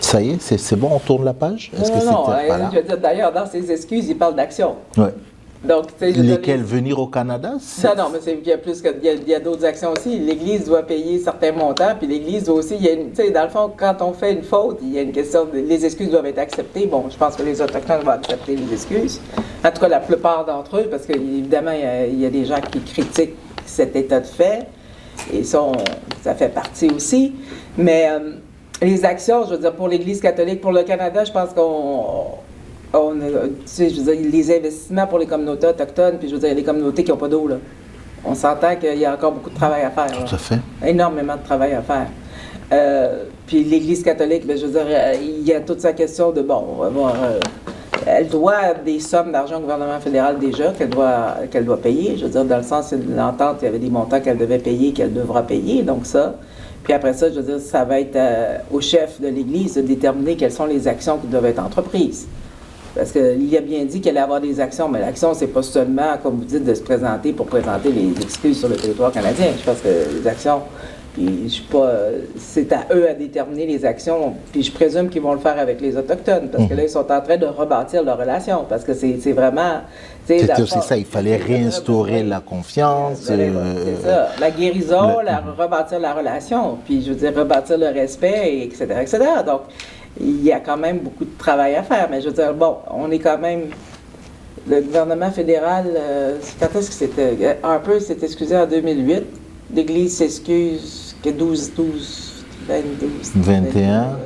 Ça y est, c'est bon, on tourne la page? Non, je veux dire, d'ailleurs, dans ses excuses, il parle d'action. Ouais. Donc, lesquelles venir au Canada? Non, mais il y a plus que il y a d'autres actions aussi. L'Église doit payer certains montants, puis l'Église doit aussi. Tu sais, dans le fond, quand on fait une faute, il y a une question les excuses doivent être acceptées. Bon, je pense que les Autochtones vont accepter les excuses. En tout cas, la plupart d'entre eux, parce qu'évidemment, il y a des gens qui critiquent cet état de fait, et ça fait partie aussi. Mais les actions, je veux dire, pour l'Église catholique, pour le Canada, je pense tu sais, je veux dire, les investissements pour les communautés autochtones, puis je veux dire, il y a des communautés qui n'ont pas d'eau, là. On s'entend qu'il y a encore beaucoup de travail à faire. Tout à fait. Énormément de travail à faire. Puis l'Église catholique, bien, je veux dire, il y a toute sa question de, bon, on va voir, elle doit des sommes d'argent au gouvernement fédéral déjà qu'elle doit payer. Je veux dire, dans le sens, c'est l'entente, il y avait des montants qu'elle devait payer, qu'elle devra payer, donc ça. Puis après ça, je veux dire, ça va être au chef de l'Église de déterminer quelles sont les actions qui doivent être entreprises. Parce qu'il a bien dit qu'il allait avoir des actions, mais l'action, c'est pas seulement, comme vous dites, de se présenter pour présenter les excuses sur le territoire canadien. Je pense que les actions, puis je suis pas, c'est à eux à déterminer les actions, puis je présume qu'ils vont le faire avec les Autochtones, parce que là, ils sont en train de rebâtir leur relation, parce que c'est vraiment... C'est ça, il fallait réinstaurer la confiance. C'est ça, la guérison, rebâtir la relation, puis je veux dire, rebâtir le respect, etc., etc. Donc, il y a quand même beaucoup de travail à faire, mais je veux dire, bon, on est quand même... Le gouvernement fédéral, quand est-ce que c'était? Harper s'est excusé en 2008. L'Église s'excuse que 21,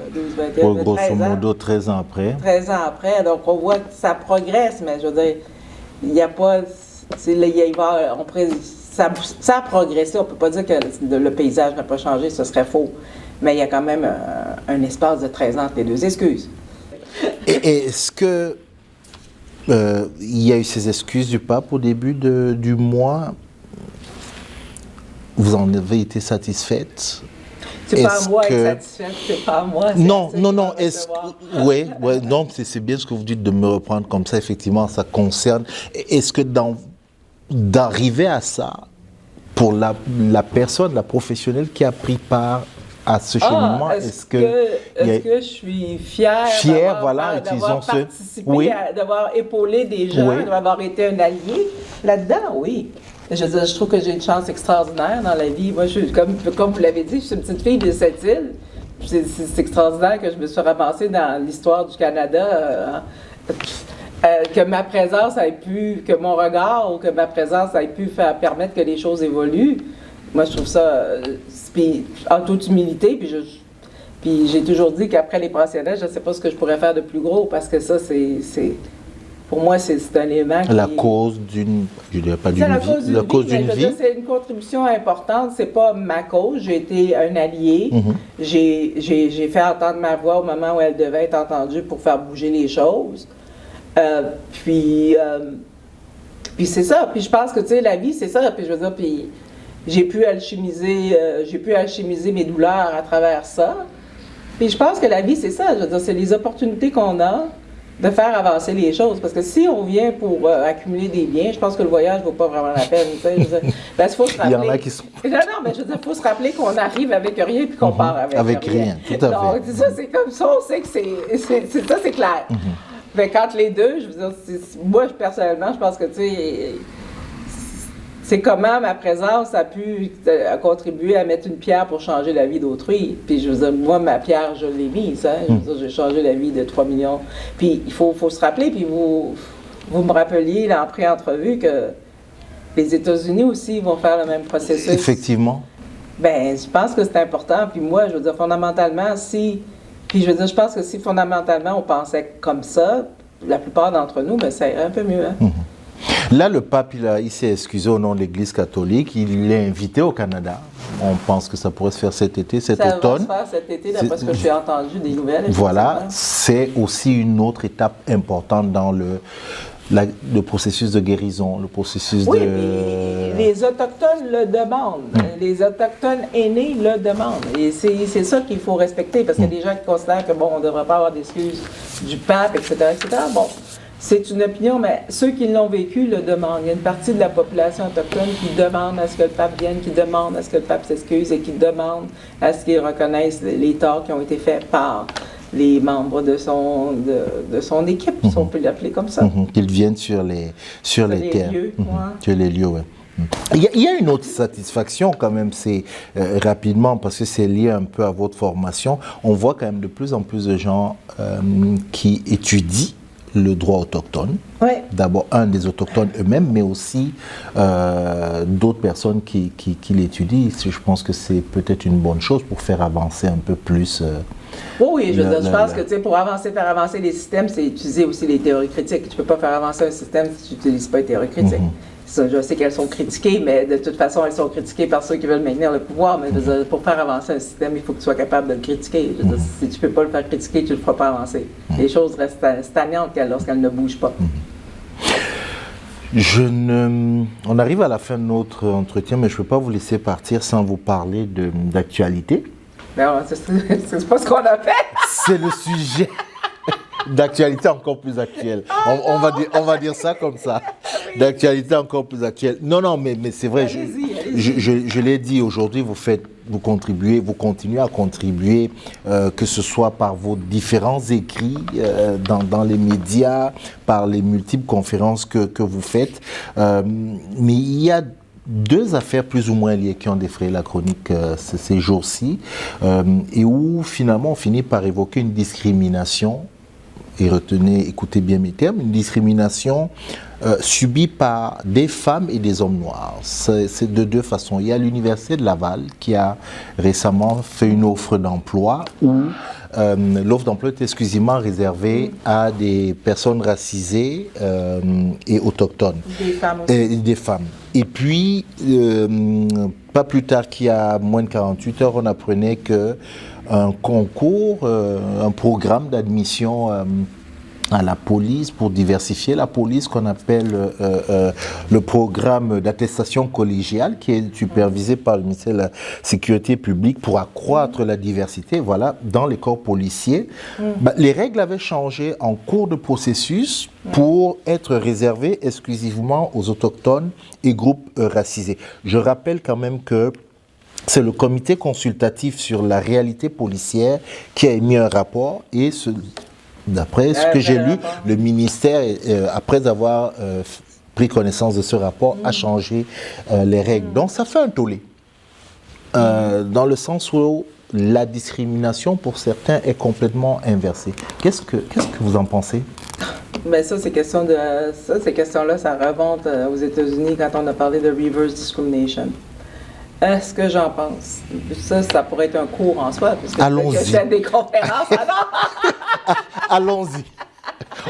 grosso modo 13 ans après. 13 ans après, donc on voit que ça progresse, mais je veux dire, il n'y a pas... Ça a progressé, on ne peut pas dire que le paysage n'a pas changé, ce serait faux. Mais il y a quand même un espace de 13 ans entre les deux excuses. Et est-ce que il y a eu ces excuses du pape au début du mois? Vous en avez été satisfaite? C'est pas à moi être satisfaite, c'est pas à moi. Non. Oui, non, c'est bien ce que vous dites de me reprendre comme ça, effectivement, ça concerne. Est-ce que d'arriver à ça, pour la personne, la professionnelle qui a pris part à ce cheminement, est-ce que je suis fière voilà, d'avoir participé, d'avoir épaulé des gens, d'avoir été un allié là-dedans, oui. Je trouve que j'ai une chance extraordinaire dans la vie. Moi, comme vous l'avez dit, je suis une petite fille de cette île. C'est extraordinaire que je me suis ramassée dans l'histoire du Canada, que ma présence ait pu, que mon regard ou que ma présence ait pu permettre que les choses évoluent. Moi, je trouve ça, en toute humilité, puis j'ai toujours dit qu'après les pensionnats, je ne sais pas ce que je pourrais faire de plus gros, parce que ça, pour moi, c'est un élément qui... La cause d'une... Je dirais pas d'une vie. La cause d'une vie. C'est une contribution importante. C'est pas ma cause. J'ai été un allié. J'ai fait entendre ma voix au moment où elle devait être entendue pour faire bouger les choses. Puis c'est ça. Puis je pense que, tu sais, la vie, c'est ça. Puis je veux dire, puis j'ai pu alchimiser mes douleurs à travers ça. Puis je pense que la vie, c'est ça. Je veux dire, c'est les opportunités qu'on a. de faire avancer les choses. Parce que si on vient pour accumuler des biens, je pense que le voyage ne vaut pas vraiment la peine. Ben, faut se rappeler... Il y en a qui sont... Non, mais je veux dire, il faut se rappeler qu'on arrive avec rien puis qu'on part avec rien. Tout à fait. Donc, ça, c'est comme ça, on sait que c'est clair. Mais quand les deux, je veux dire, moi, personnellement, je pense que, tu sais, c'est comment ma présence a pu contribuer à mettre une pierre pour changer la vie d'autrui. Puis je veux dire, moi, ma pierre, je l'ai mise. Hein? Je veux dire, j'ai changé la vie de 3 millions. Puis il faut se rappeler, puis vous me rappeliez en pré-entrevue que les États-Unis aussi vont faire le même processus. Effectivement. Bien, je pense que c'est important. Puis moi, je veux dire, fondamentalement, puis je veux dire, je pense que si fondamentalement on pensait comme ça, la plupart d'entre nous, bien, ça irait un peu mieux. Hein? Là, le pape, il s'est excusé au nom de l'Église catholique. Il est invité au Canada. On pense que ça pourrait se faire cet été, cet automne. Ça va se faire cet été, d'après ce que j'ai entendu des nouvelles. Voilà, c'est aussi une autre étape importante dans le processus de guérison, le processus oui, de... Oui, les Autochtones le demandent. Les Autochtones aînés le demandent. Et c'est ça qu'il faut respecter, parce qu'il y a des gens qui considèrent que, bon, on ne devrait pas avoir d'excuses du pape, etc., etc. Bon, c'est une opinion, mais ceux qui l'ont vécu le demandent. Il y a une partie de la population autochtone qui demande à ce que le pape vienne, qui demande à ce que le pape s'excuse et qui demande à ce qu'il reconnaisse les torts qui ont été faits par les membres de son équipe, si on peut l'appeler comme ça. Qu'ils viennent sur les terres. Lieux, sur les lieux, oui. Il y a une autre satisfaction quand même, c'est rapidement, parce que c'est lié un peu à votre formation, on voit quand même de plus en plus de gens qui étudient le droit autochtone. Oui. D'abord, des autochtones eux-mêmes, mais aussi d'autres personnes qui l'étudient. Je pense que c'est peut-être une bonne chose pour faire avancer un peu plus... oui, je pense que pour faire avancer les systèmes, c'est utiliser aussi les théories critiques. Tu ne peux pas faire avancer un système si tu n'utilises pas les théories critiques. Ça, je sais qu'elles sont critiquées, mais de toute façon, elles sont critiquées par ceux qui veulent maintenir le pouvoir. Mais pour faire avancer un système, il faut que tu sois capable de le critiquer. Si tu ne peux pas le faire critiquer, tu ne le feras pas avancer. Les choses restent stagnantes lorsqu'elles ne bougent pas. On arrive à la fin de notre entretien, mais je ne peux pas vous laisser partir sans vous parler d'actualité. C'est pas ce qu'on a fait. C'est le sujet d'actualité encore plus actuelle. On va dire ça comme ça. D'actualité encore plus actuelle. Non, mais c'est vrai, je l'ai dit aujourd'hui, vous continuez à contribuer, que ce soit par vos différents écrits dans les médias, par les multiples conférences que vous faites. Mais il y a 2 affaires plus ou moins liées qui ont défrayé la chronique ces jours-ci, et où finalement on finit par évoquer une discrimination, et écoutez bien mes termes, une discrimination subie par des femmes et des hommes noirs. C'est de 2 façons. Il y a l'Université de Laval qui a récemment fait une offre d'emploi où l'offre d'emploi est exclusivement réservée à des personnes racisées et autochtones. Des femmes aussi. Des femmes. Et puis, pas plus tard qu'il y a moins de 48 heures, on apprenait qu'un concours, un programme d'admission à la police, pour diversifier la police, qu'on appelle le programme d'attestation collégiale, qui est supervisé par le ministère de la Sécurité publique pour accroître la diversité, voilà, dans les corps policiers. Les règles avaient changé en cours de processus pour être réservées exclusivement aux autochtones et groupes racisés. Je rappelle quand même que c'est le comité consultatif sur la réalité policière qui a émis un rapport, et d'après ce que j'ai lu, le ministère, après avoir pris connaissance de ce rapport, a changé les règles. Donc ça fait un tollé, dans le sens où la discrimination pour certains est complètement inversée. Qu'est-ce que vous en pensez? Ben ces questions-là, ça remonte aux États-Unis quand on a parlé de reverse discrimination. Est-ce que j'en pense? Ça pourrait être un cours en soi, puisque allons-y. J'ai des conférences. Allons-y.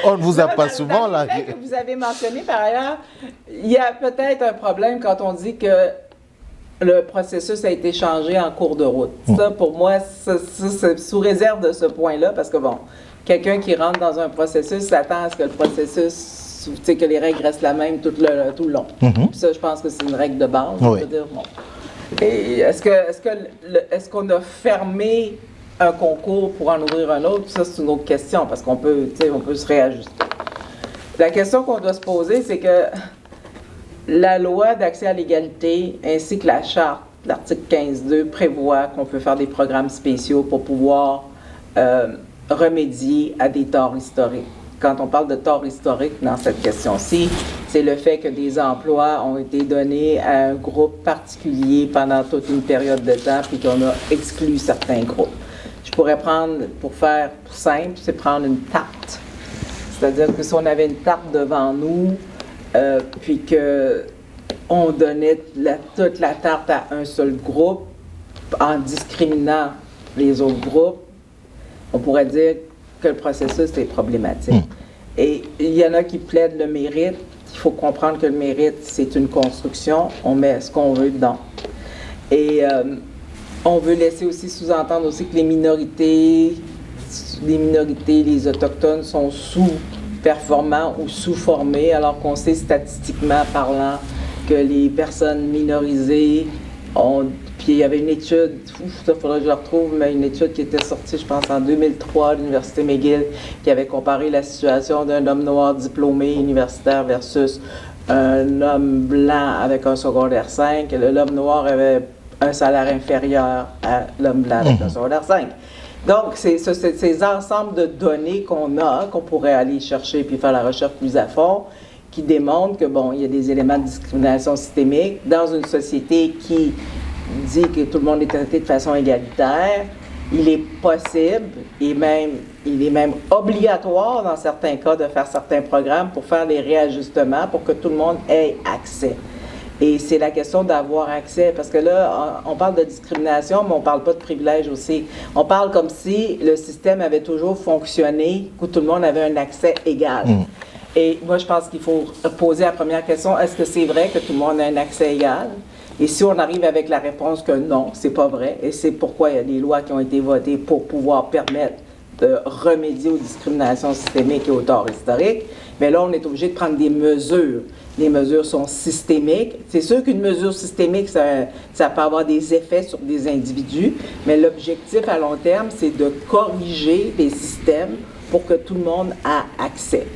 On ne vous a pas souvent là. Que vous avez mentionné par ailleurs, il y a peut-être un problème quand on dit que le processus a été changé en cours de route. Ça, pour moi, c'est sous réserve de ce point-là, parce que bon, quelqu'un qui rentre dans un processus s'attend à ce que le processus, tu sais, que les règles restent la même tout le long. Ça, je pense que c'est une règle de base. Oui. Je veux dire, bon. Et est-ce qu'on a fermé un concours pour en ouvrir un autre, ça c'est une autre question parce qu'on peut, on peut se réajuster. La question qu'on doit se poser, c'est que la loi d'accès à l'égalité ainsi que la charte, l'article 15.2, prévoit qu'on peut faire des programmes spéciaux pour pouvoir remédier à des torts historiques. Quand on parle de torts historiques dans cette question-ci, c'est le fait que des emplois ont été donnés à un groupe particulier pendant toute une période de temps, puis qu'on a exclu certains groupes. Je pourrais prendre, pour faire simple, c'est prendre une tarte. C'est-à-dire que si on avait une tarte devant nous, puis qu'on donnait toute la tarte à un seul groupe, en discriminant les autres groupes, on pourrait dire que le processus est problématique. Et il y en a qui plaident le mérite. Il faut comprendre que le mérite, c'est une construction. On met ce qu'on veut dedans. Et on veut laisser aussi sous-entendre aussi que les minorités, les Autochtones sont sous-performants ou sous-formés, alors qu'on sait statistiquement parlant que les personnes minorisées ont... Puis il y avait une étude, il faudrait que je la retrouve, mais une étude qui était sortie, je pense, en 2003 à l'Université McGill, qui avait comparé la situation d'un homme noir diplômé universitaire versus un homme blanc avec un secondaire 5. L'homme noir avait un salaire inférieur à l'homme blanc avec un secondaire 5. Donc, c'est ces ensembles de données qu'on a, qu'on pourrait aller chercher puis faire la recherche plus à fond, qui démontrent que, bon, il y a des éléments de discrimination systémique dans une société qui dit que tout le monde est traité de façon égalitaire. Il est possible et il est même obligatoire dans certains cas de faire certains programmes pour faire des réajustements pour que tout le monde ait accès. Et c'est la question d'avoir accès, parce que là, on parle de discrimination, mais on ne parle pas de privilège aussi. On parle comme si le système avait toujours fonctionné, que tout le monde avait un accès égal. Et moi, je pense qu'il faut poser la première question, est-ce que c'est vrai que tout le monde a un accès égal? Et si on arrive avec la réponse que non, c'est pas vrai, et c'est pourquoi il y a des lois qui ont été votées pour pouvoir permettre de remédier aux discriminations systémiques et aux torts historiques, bien là, on est obligé de prendre des mesures. Les mesures sont systémiques. C'est sûr qu'une mesure systémique, ça peut avoir des effets sur des individus, mais l'objectif à long terme, c'est de corriger les systèmes pour que tout le monde ait accès.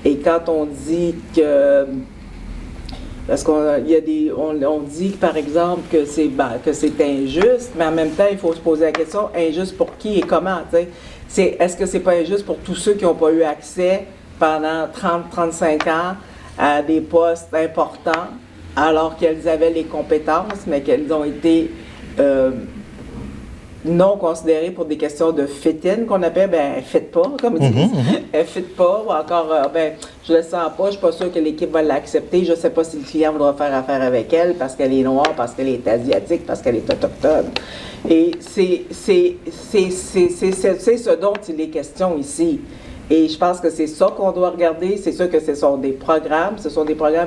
Et quand on dit que... Parce qu'on dit, par exemple, que c'est injuste, mais en même temps, il faut se poser la question, injuste pour qui et comment, tu sais? Est-ce que c'est pas injuste pour tous ceux qui n'ont pas eu accès pendant 30-35 ans à des postes importants, alors qu'elles avaient les compétences, mais qu'elles ont été non considérées pour des questions de fit-in, qu'on appelle, ben, fit pas, comme ils disent. Elle fit pas, ou encore, ben, je le sens pas, je suis pas sûre que l'équipe va l'accepter, je sais pas si le client voudra faire affaire avec elle, parce qu'elle est noire, parce qu'elle est asiatique, parce qu'elle est autochtone. Et c'est ce dont il est question ici. Et je pense que c'est ça qu'on doit regarder. C'est sûr que ce sont des programmes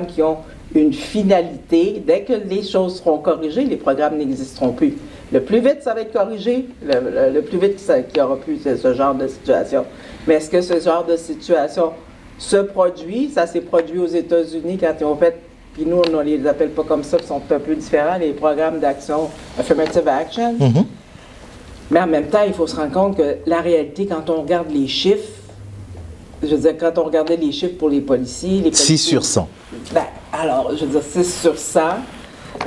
qui ont une finalité. Dès que les choses seront corrigées, les programmes n'existeront plus. Le plus vite ça va être corrigé, le plus vite qu'il n'y aura plus ce genre de situation. Mais est-ce que ce genre de situation se produit? Ça s'est produit aux États-Unis quand ils ont fait, puis nous on ne les appelle pas comme ça, ils sont un peu différents, les programmes d'action, affirmative action. Mais en même temps, il faut se rendre compte que la réalité, quand on regarde les chiffres, je veux dire, quand on regardait les chiffres pour les policiers... 6 sur 100. Ben, alors, je veux dire, 6 sur 100...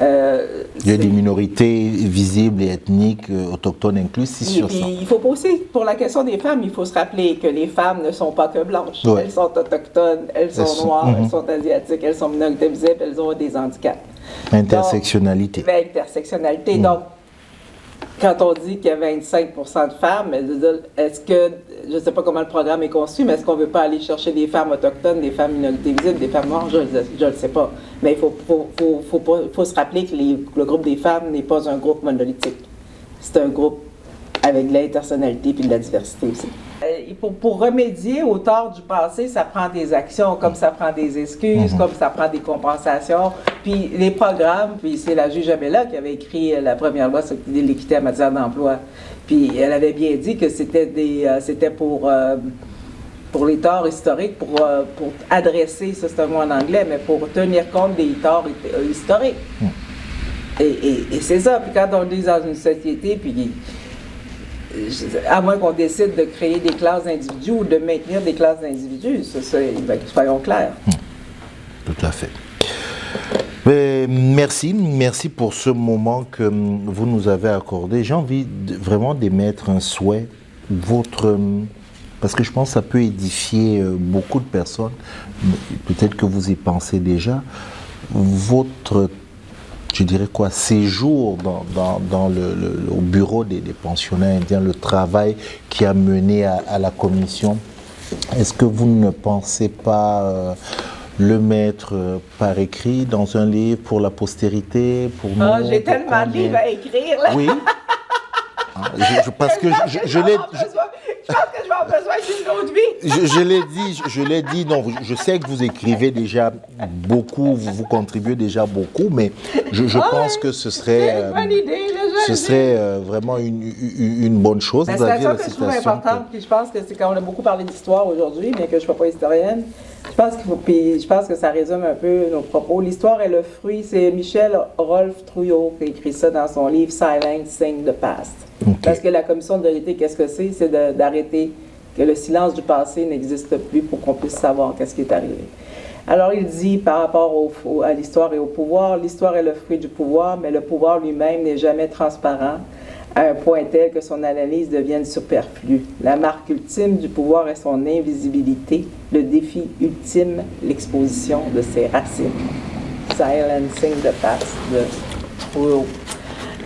il y a des minorités visibles et ethniques, autochtones incluses, 6 sur 100. Il faut pas aussi, pour la question des femmes, il faut se rappeler que les femmes ne sont pas que blanches. Ouais. Elles sont autochtones, elles sont noires, elles sont asiatiques, elles sont minorités visibles, elles ont des handicaps. Intersectionnalité. Donc, intersectionnalité. Donc, quand on dit qu'il y a 25 de femmes, est-ce que, je ne sais pas comment le programme est conçu, mais est-ce qu'on ne veut pas aller chercher des femmes autochtones, des femmes minorités visibles, des femmes noires? Je ne le sais pas. Mais il faut se rappeler que le groupe des femmes n'est pas un groupe monolithique. C'est un groupe avec de l'intersonnalité et de la diversité aussi. Pour remédier au tort du passé, ça prend des actions, comme ça prend des excuses, comme ça prend des compensations. Puis les programmes, puis c'est la juge Abella qui avait écrit la première loi sur l'équité en matière d'emploi. Puis elle avait bien dit que c'était pour les torts historiques, pour adresser, ça c'est un mot en anglais, mais pour tenir compte des torts historiques. Et c'est ça. Puis quand on est dans une société, puis à moins qu'on décide de créer des classes d'individus ou de maintenir des classes d'individus, soyons clairs. Tout à fait. Merci pour ce moment que vous nous avez accordé. J'ai envie vraiment d'émettre un souhait, parce que je pense que ça peut édifier beaucoup de personnes, peut-être que vous y pensez déjà, votre, je dirais quoi, séjour au bureau des pensionnats indiens, le travail qui a mené à la commission. Est-ce que vous ne pensez pas le mettre par écrit dans un livre pour la postérité, pour nous? J'ai tellement de livres à écrire, là. Oui. Parce que je l'ai... Je pense que je vais avoir besoin d'une autre vie. Je l'ai dit, non, je sais que vous écrivez déjà beaucoup, vous contribuez déjà beaucoup, mais je pense que ce serait, vraiment une bonne chose. La citation que je trouve importante, puis je pense que c'est quand on a beaucoup parlé d'histoire aujourd'hui, mais que je ne suis pas historienne, je pense que ça résume un peu nos propos. L'histoire est le fruit, c'est Michel Rolf Trouillot qui a écrit ça dans son livre Silencing the Past. Okay. Parce que la commission de vérité, qu'est-ce que c'est? C'est d'arrêter que le silence du passé n'existe plus pour qu'on puisse savoir qu'est-ce qui est arrivé. Alors il dit par rapport à l'histoire et au pouvoir, l'histoire est le fruit du pouvoir, mais le pouvoir lui-même n'est jamais transparent à un point tel que son analyse devienne superflue. La marque ultime du pouvoir est son invisibilité, le défi ultime, l'exposition de ses racines. Silencing the Past de Trouillot.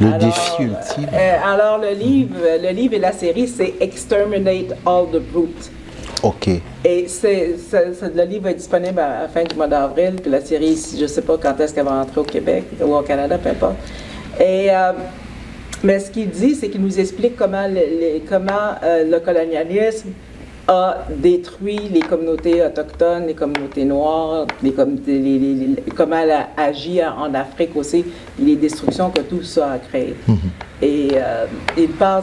Le défi ultime. Alors le livre et la série, c'est Exterminate All the Brute. OK. Et le livre est disponible à la fin du mois d'avril, puis la série, je ne sais pas quand est-ce qu'elle va rentrer au Québec ou au Canada, peu importe. Mais ce qu'il dit, c'est qu'il nous explique comment le colonialisme a détruit les communautés autochtones, les communautés noires, comment elle a agi en Afrique aussi, les destructions que tout ça a créées. Et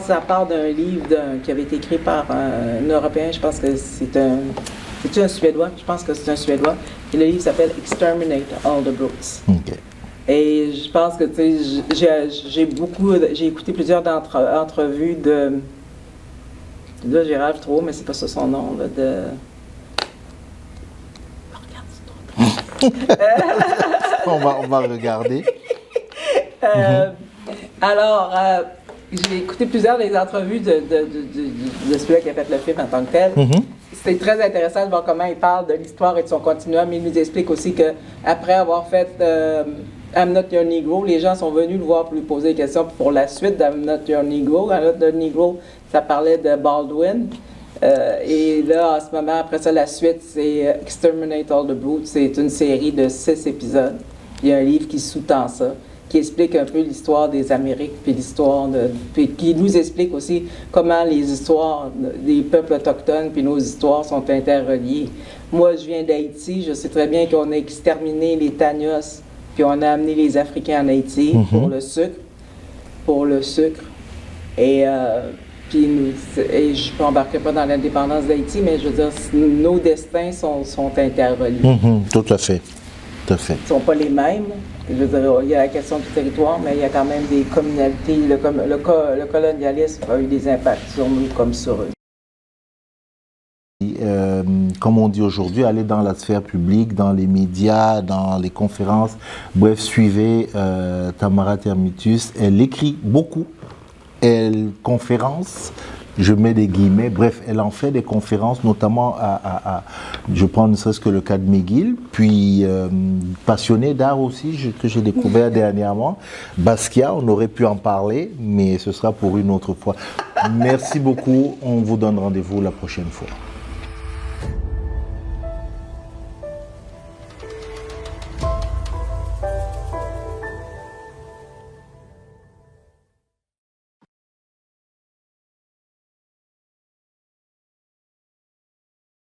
ça part d'un livre qui avait été écrit par un Européen, je pense que c'est un Suédois, je pense que c'est un Suédois, et le livre s'appelle Exterminate All the Brutes. Okay. Et je pense que, tu sais, j'ai écouté plusieurs entrevues de Gérard Trouillot, mais c'est pas ça son nom, là, on va regarder. Alors, j'ai écouté plusieurs des entrevues de celui qui a fait le film en tant que tel. C'est très intéressant de voir comment il parle de l'histoire et de son continuum. Il nous explique aussi qu'après avoir fait I'm Not Your Negro, les gens sont venus le voir pour lui poser des questions pour la suite d'I'm Not Your Negro. I'm Not Your Negro, ça parlait de Baldwin. Et là, en ce moment, après ça, la suite, c'est Exterminate All the Brutes. C'est une série de 6 épisodes. Il y a un livre qui sous-tend ça, qui explique un peu l'histoire des Amériques, puis qui nous explique aussi comment les histoires des peuples autochtones puis nos histoires sont interreliées. Moi, je viens d'Haïti, je sais très bien qu'on a exterminé les Tanyos, puis on a amené les Africains en Haïti pour le sucre. Et je ne m'embarquerai pas dans l'indépendance d'Haïti, mais je veux dire, nos destins sont interreliés. Tout à fait. Ils ne sont pas les mêmes. Je veux dire, il y a la question du territoire, mais il y a quand même des communautés. Le colonialisme a eu des impacts sur nous comme sur eux. Comme on dit aujourd'hui, aller dans la sphère publique, dans les médias, dans les conférences. Bref, suivez Tamara Termitus. Elle écrit beaucoup. Elle conférence, je mets des guillemets, bref, elle en fait des conférences, notamment je prends ne serait-ce que le cas de McGill, puis passionnée d'art aussi, que j'ai découvert dernièrement. Basquiat, on aurait pu en parler, mais ce sera pour une autre fois. Merci beaucoup, on vous donne rendez-vous la prochaine fois.